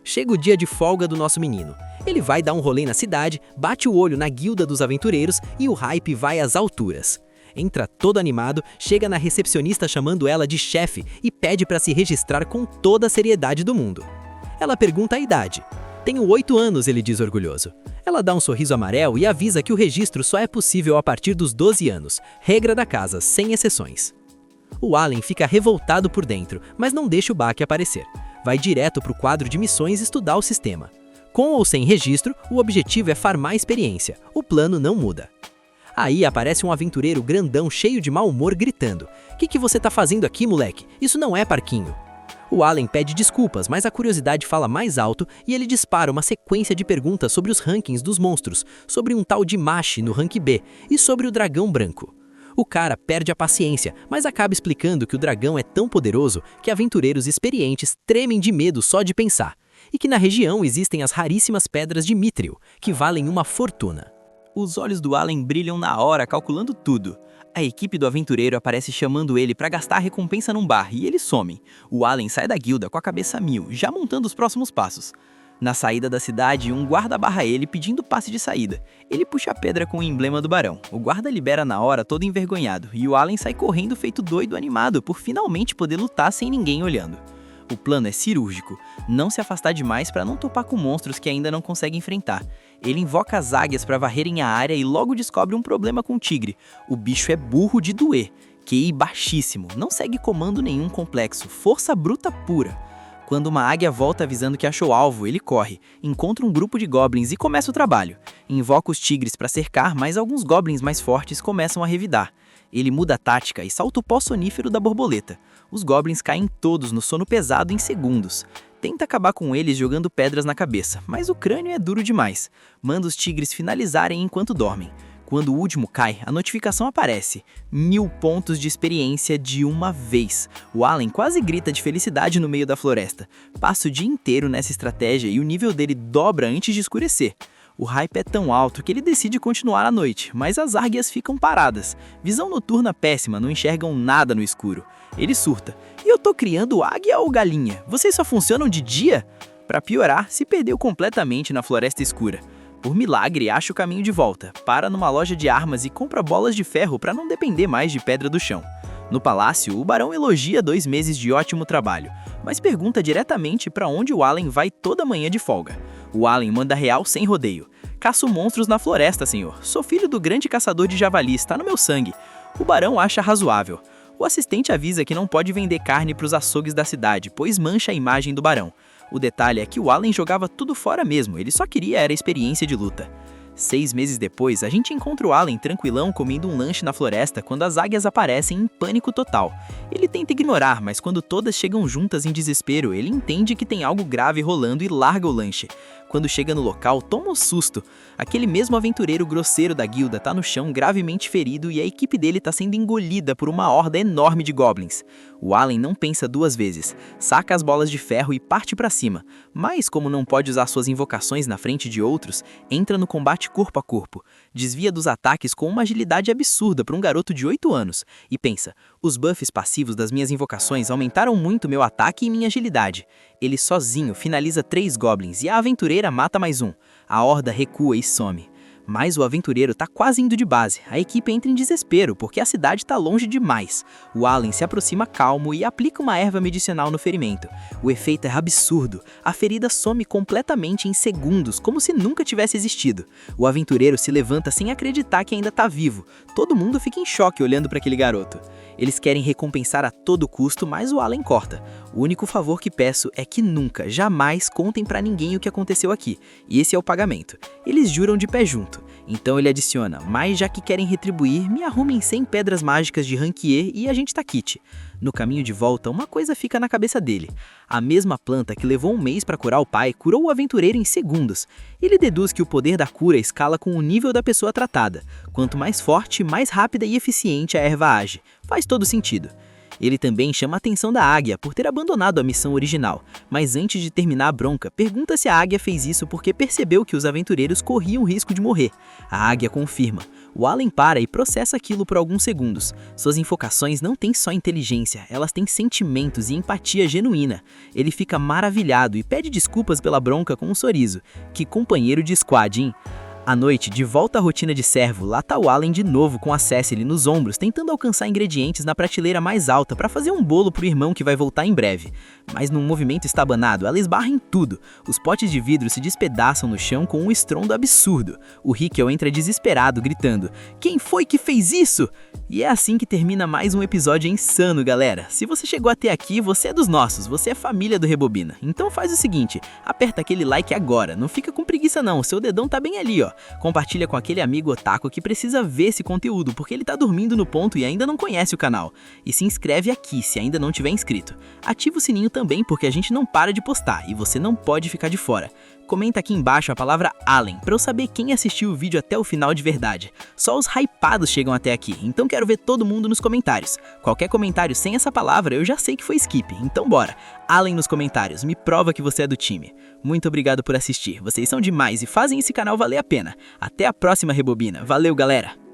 Chega o dia de folga do nosso menino. Ele vai dar um rolê na cidade, bate o olho na guilda dos aventureiros e o hype vai às alturas. Entra todo animado, chega na recepcionista chamando ela de chefe e pede para se registrar com toda a seriedade do mundo. Ela pergunta a idade. Tenho 8 anos, ele diz orgulhoso. Ela dá um sorriso amarelo e avisa que o registro só é possível a partir dos 12 anos, regra da casa, sem exceções. O Allen fica revoltado por dentro, mas não deixa o baque aparecer. Vai direto para o quadro de missões estudar o sistema. Com ou sem registro, o objetivo é farmar experiência. O plano não muda. Aí aparece um aventureiro grandão cheio de mau humor gritando: Que você tá fazendo aqui, moleque? Isso não é parquinho. O Allen pede desculpas, mas a curiosidade fala mais alto e ele dispara uma sequência de perguntas sobre os rankings dos monstros, sobre um tal de Mashi no rank B e sobre o dragão branco. O cara perde a paciência, mas acaba explicando que o dragão é tão poderoso que aventureiros experientes tremem de medo só de pensar, e que na região existem as raríssimas pedras de Mithril, que valem uma fortuna. Os olhos do Allen brilham na hora, calculando tudo. A equipe do aventureiro aparece chamando ele para gastar a recompensa num bar e eles somem. O Allen sai da guilda com a cabeça a mil, já montando os próximos passos. Na saída da cidade, um guarda barra ele pedindo passe de saída. Ele puxa a pedra com o emblema do barão. O guarda libera na hora todo envergonhado e o Allen sai correndo feito doido animado por finalmente poder lutar sem ninguém olhando. O plano é cirúrgico, não se afastar demais para não topar com monstros que ainda não consegue enfrentar. Ele invoca as águias para varrerem a área e logo descobre um problema com o tigre. O bicho é burro de doer, QI baixíssimo, não segue comando nenhum complexo, força bruta pura. Quando uma águia volta avisando que achou alvo, ele corre, encontra um grupo de goblins e começa o trabalho. Invoca os tigres para cercar, mas alguns goblins mais fortes começam a revidar. Ele muda a tática e salta o pó sonífero da borboleta. Os goblins caem todos no sono pesado em segundos. Tenta acabar com eles jogando pedras na cabeça, mas o crânio é duro demais. Manda os tigres finalizarem enquanto dormem. Quando o último cai, a notificação aparece. 1000 pontos de experiência de uma vez. O Allen quase grita de felicidade no meio da floresta. Passa o dia inteiro nessa estratégia e o nível dele dobra antes de escurecer. O hype é tão alto que ele decide continuar à noite, mas as águias ficam paradas. Visão noturna péssima, não enxergam nada no escuro. Ele surta. E eu tô criando águia ou galinha? Vocês só funcionam de dia? Pra piorar, se perdeu completamente na floresta escura. Por milagre, acha o caminho de volta, para numa loja de armas e compra bolas de ferro para não depender mais de pedra do chão. No palácio, o barão elogia 2 meses de ótimo trabalho, mas pergunta diretamente para onde o Allen vai toda manhã de folga. O Allen manda real sem rodeio. Caço monstros na floresta, senhor. Sou filho do grande caçador de javali, está no meu sangue. O barão acha razoável. O assistente avisa que não pode vender carne para os açougues da cidade, pois mancha a imagem do barão. O detalhe é que o Allen jogava tudo fora mesmo, ele só queria era experiência de luta. 6 meses depois, a gente encontra o Allen tranquilão comendo um lanche na floresta quando as águias aparecem em pânico total. Ele tenta ignorar, mas quando todas chegam juntas em desespero, ele entende que tem algo grave rolando e larga o lanche. Quando chega no local, toma um susto. Aquele mesmo aventureiro grosseiro da guilda tá no chão gravemente ferido e a equipe dele tá sendo engolida por uma horda enorme de goblins. O Allen não pensa 2 vezes, saca as bolas de ferro e parte pra cima. Mas, como não pode usar suas invocações na frente de outros, entra no combate corpo a corpo. Desvia dos ataques com uma agilidade absurda para um garoto de 8 anos. E pensa, os buffs passivos das minhas invocações aumentaram muito meu ataque e minha agilidade. Ele sozinho finaliza 3 goblins e a aventureira mata mais um. A horda recua e some. Mas o aventureiro tá quase indo de base. A equipe entra em desespero porque a cidade tá longe demais. O Allen se aproxima calmo e aplica uma erva medicinal no ferimento. O efeito é absurdo. A ferida some completamente em segundos, como se nunca tivesse existido. O aventureiro se levanta sem acreditar que ainda tá vivo. Todo mundo fica em choque olhando para aquele garoto. Eles querem recompensar a todo custo, mas o Allen corta. O único favor que peço é que nunca, jamais contem pra ninguém o que aconteceu aqui. E esse é o pagamento. Eles juram de pé junto. Então ele adiciona, mas já que querem retribuir, me arrumem 100 pedras mágicas de rank E e a gente tá kit. No caminho de volta, uma coisa fica na cabeça dele. A mesma planta que levou 1 mês para curar o pai, curou o aventureiro em segundos. Ele deduz que o poder da cura escala com o nível da pessoa tratada. Quanto mais forte, mais rápida e eficiente a erva age. Faz todo sentido. Ele também chama a atenção da águia por ter abandonado a missão original, mas antes de terminar a bronca, pergunta se a águia fez isso porque percebeu que os aventureiros corriam risco de morrer. A águia confirma. O Allen para e processa aquilo por alguns segundos. Suas invocações não têm só inteligência, elas têm sentimentos e empatia genuína. Ele fica maravilhado e pede desculpas pela bronca com um sorriso. Que companheiro de squad, hein? À noite, de volta à rotina de servo, lá tá o Allen de novo com a Cecily nos ombros, tentando alcançar ingredientes na prateleira mais alta para fazer um bolo pro irmão que vai voltar em breve. Mas num movimento estabanado, ela esbarra em tudo. Os potes de vidro se despedaçam no chão com um estrondo absurdo. O Hickel entra desesperado, gritando: "Quem foi que fez isso?" E é assim que termina mais um episódio insano, galera. Se você chegou até aqui, você é dos nossos, você é família do Rebobina. Então faz o seguinte, aperta aquele like agora, não fica com preguiça não, o seu dedão tá bem ali, ó. Compartilha com aquele amigo otaku que precisa ver esse conteúdo, porque ele tá dormindo no ponto e ainda não conhece o canal. E se inscreve aqui se ainda não tiver inscrito. Ativa o sininho também, porque a gente não para de postar e você não pode ficar de fora. Comenta aqui embaixo a palavra Allen, pra eu saber quem assistiu o vídeo até o final de verdade. Só os hypados chegam até aqui, então quero ver todo mundo nos comentários. Qualquer comentário sem essa palavra eu já sei que foi skip, então bora. Allen nos comentários, me prova que você é do time. Muito obrigado por assistir, vocês são demais e fazem esse canal valer a pena. Até a próxima Rebobina, valeu galera!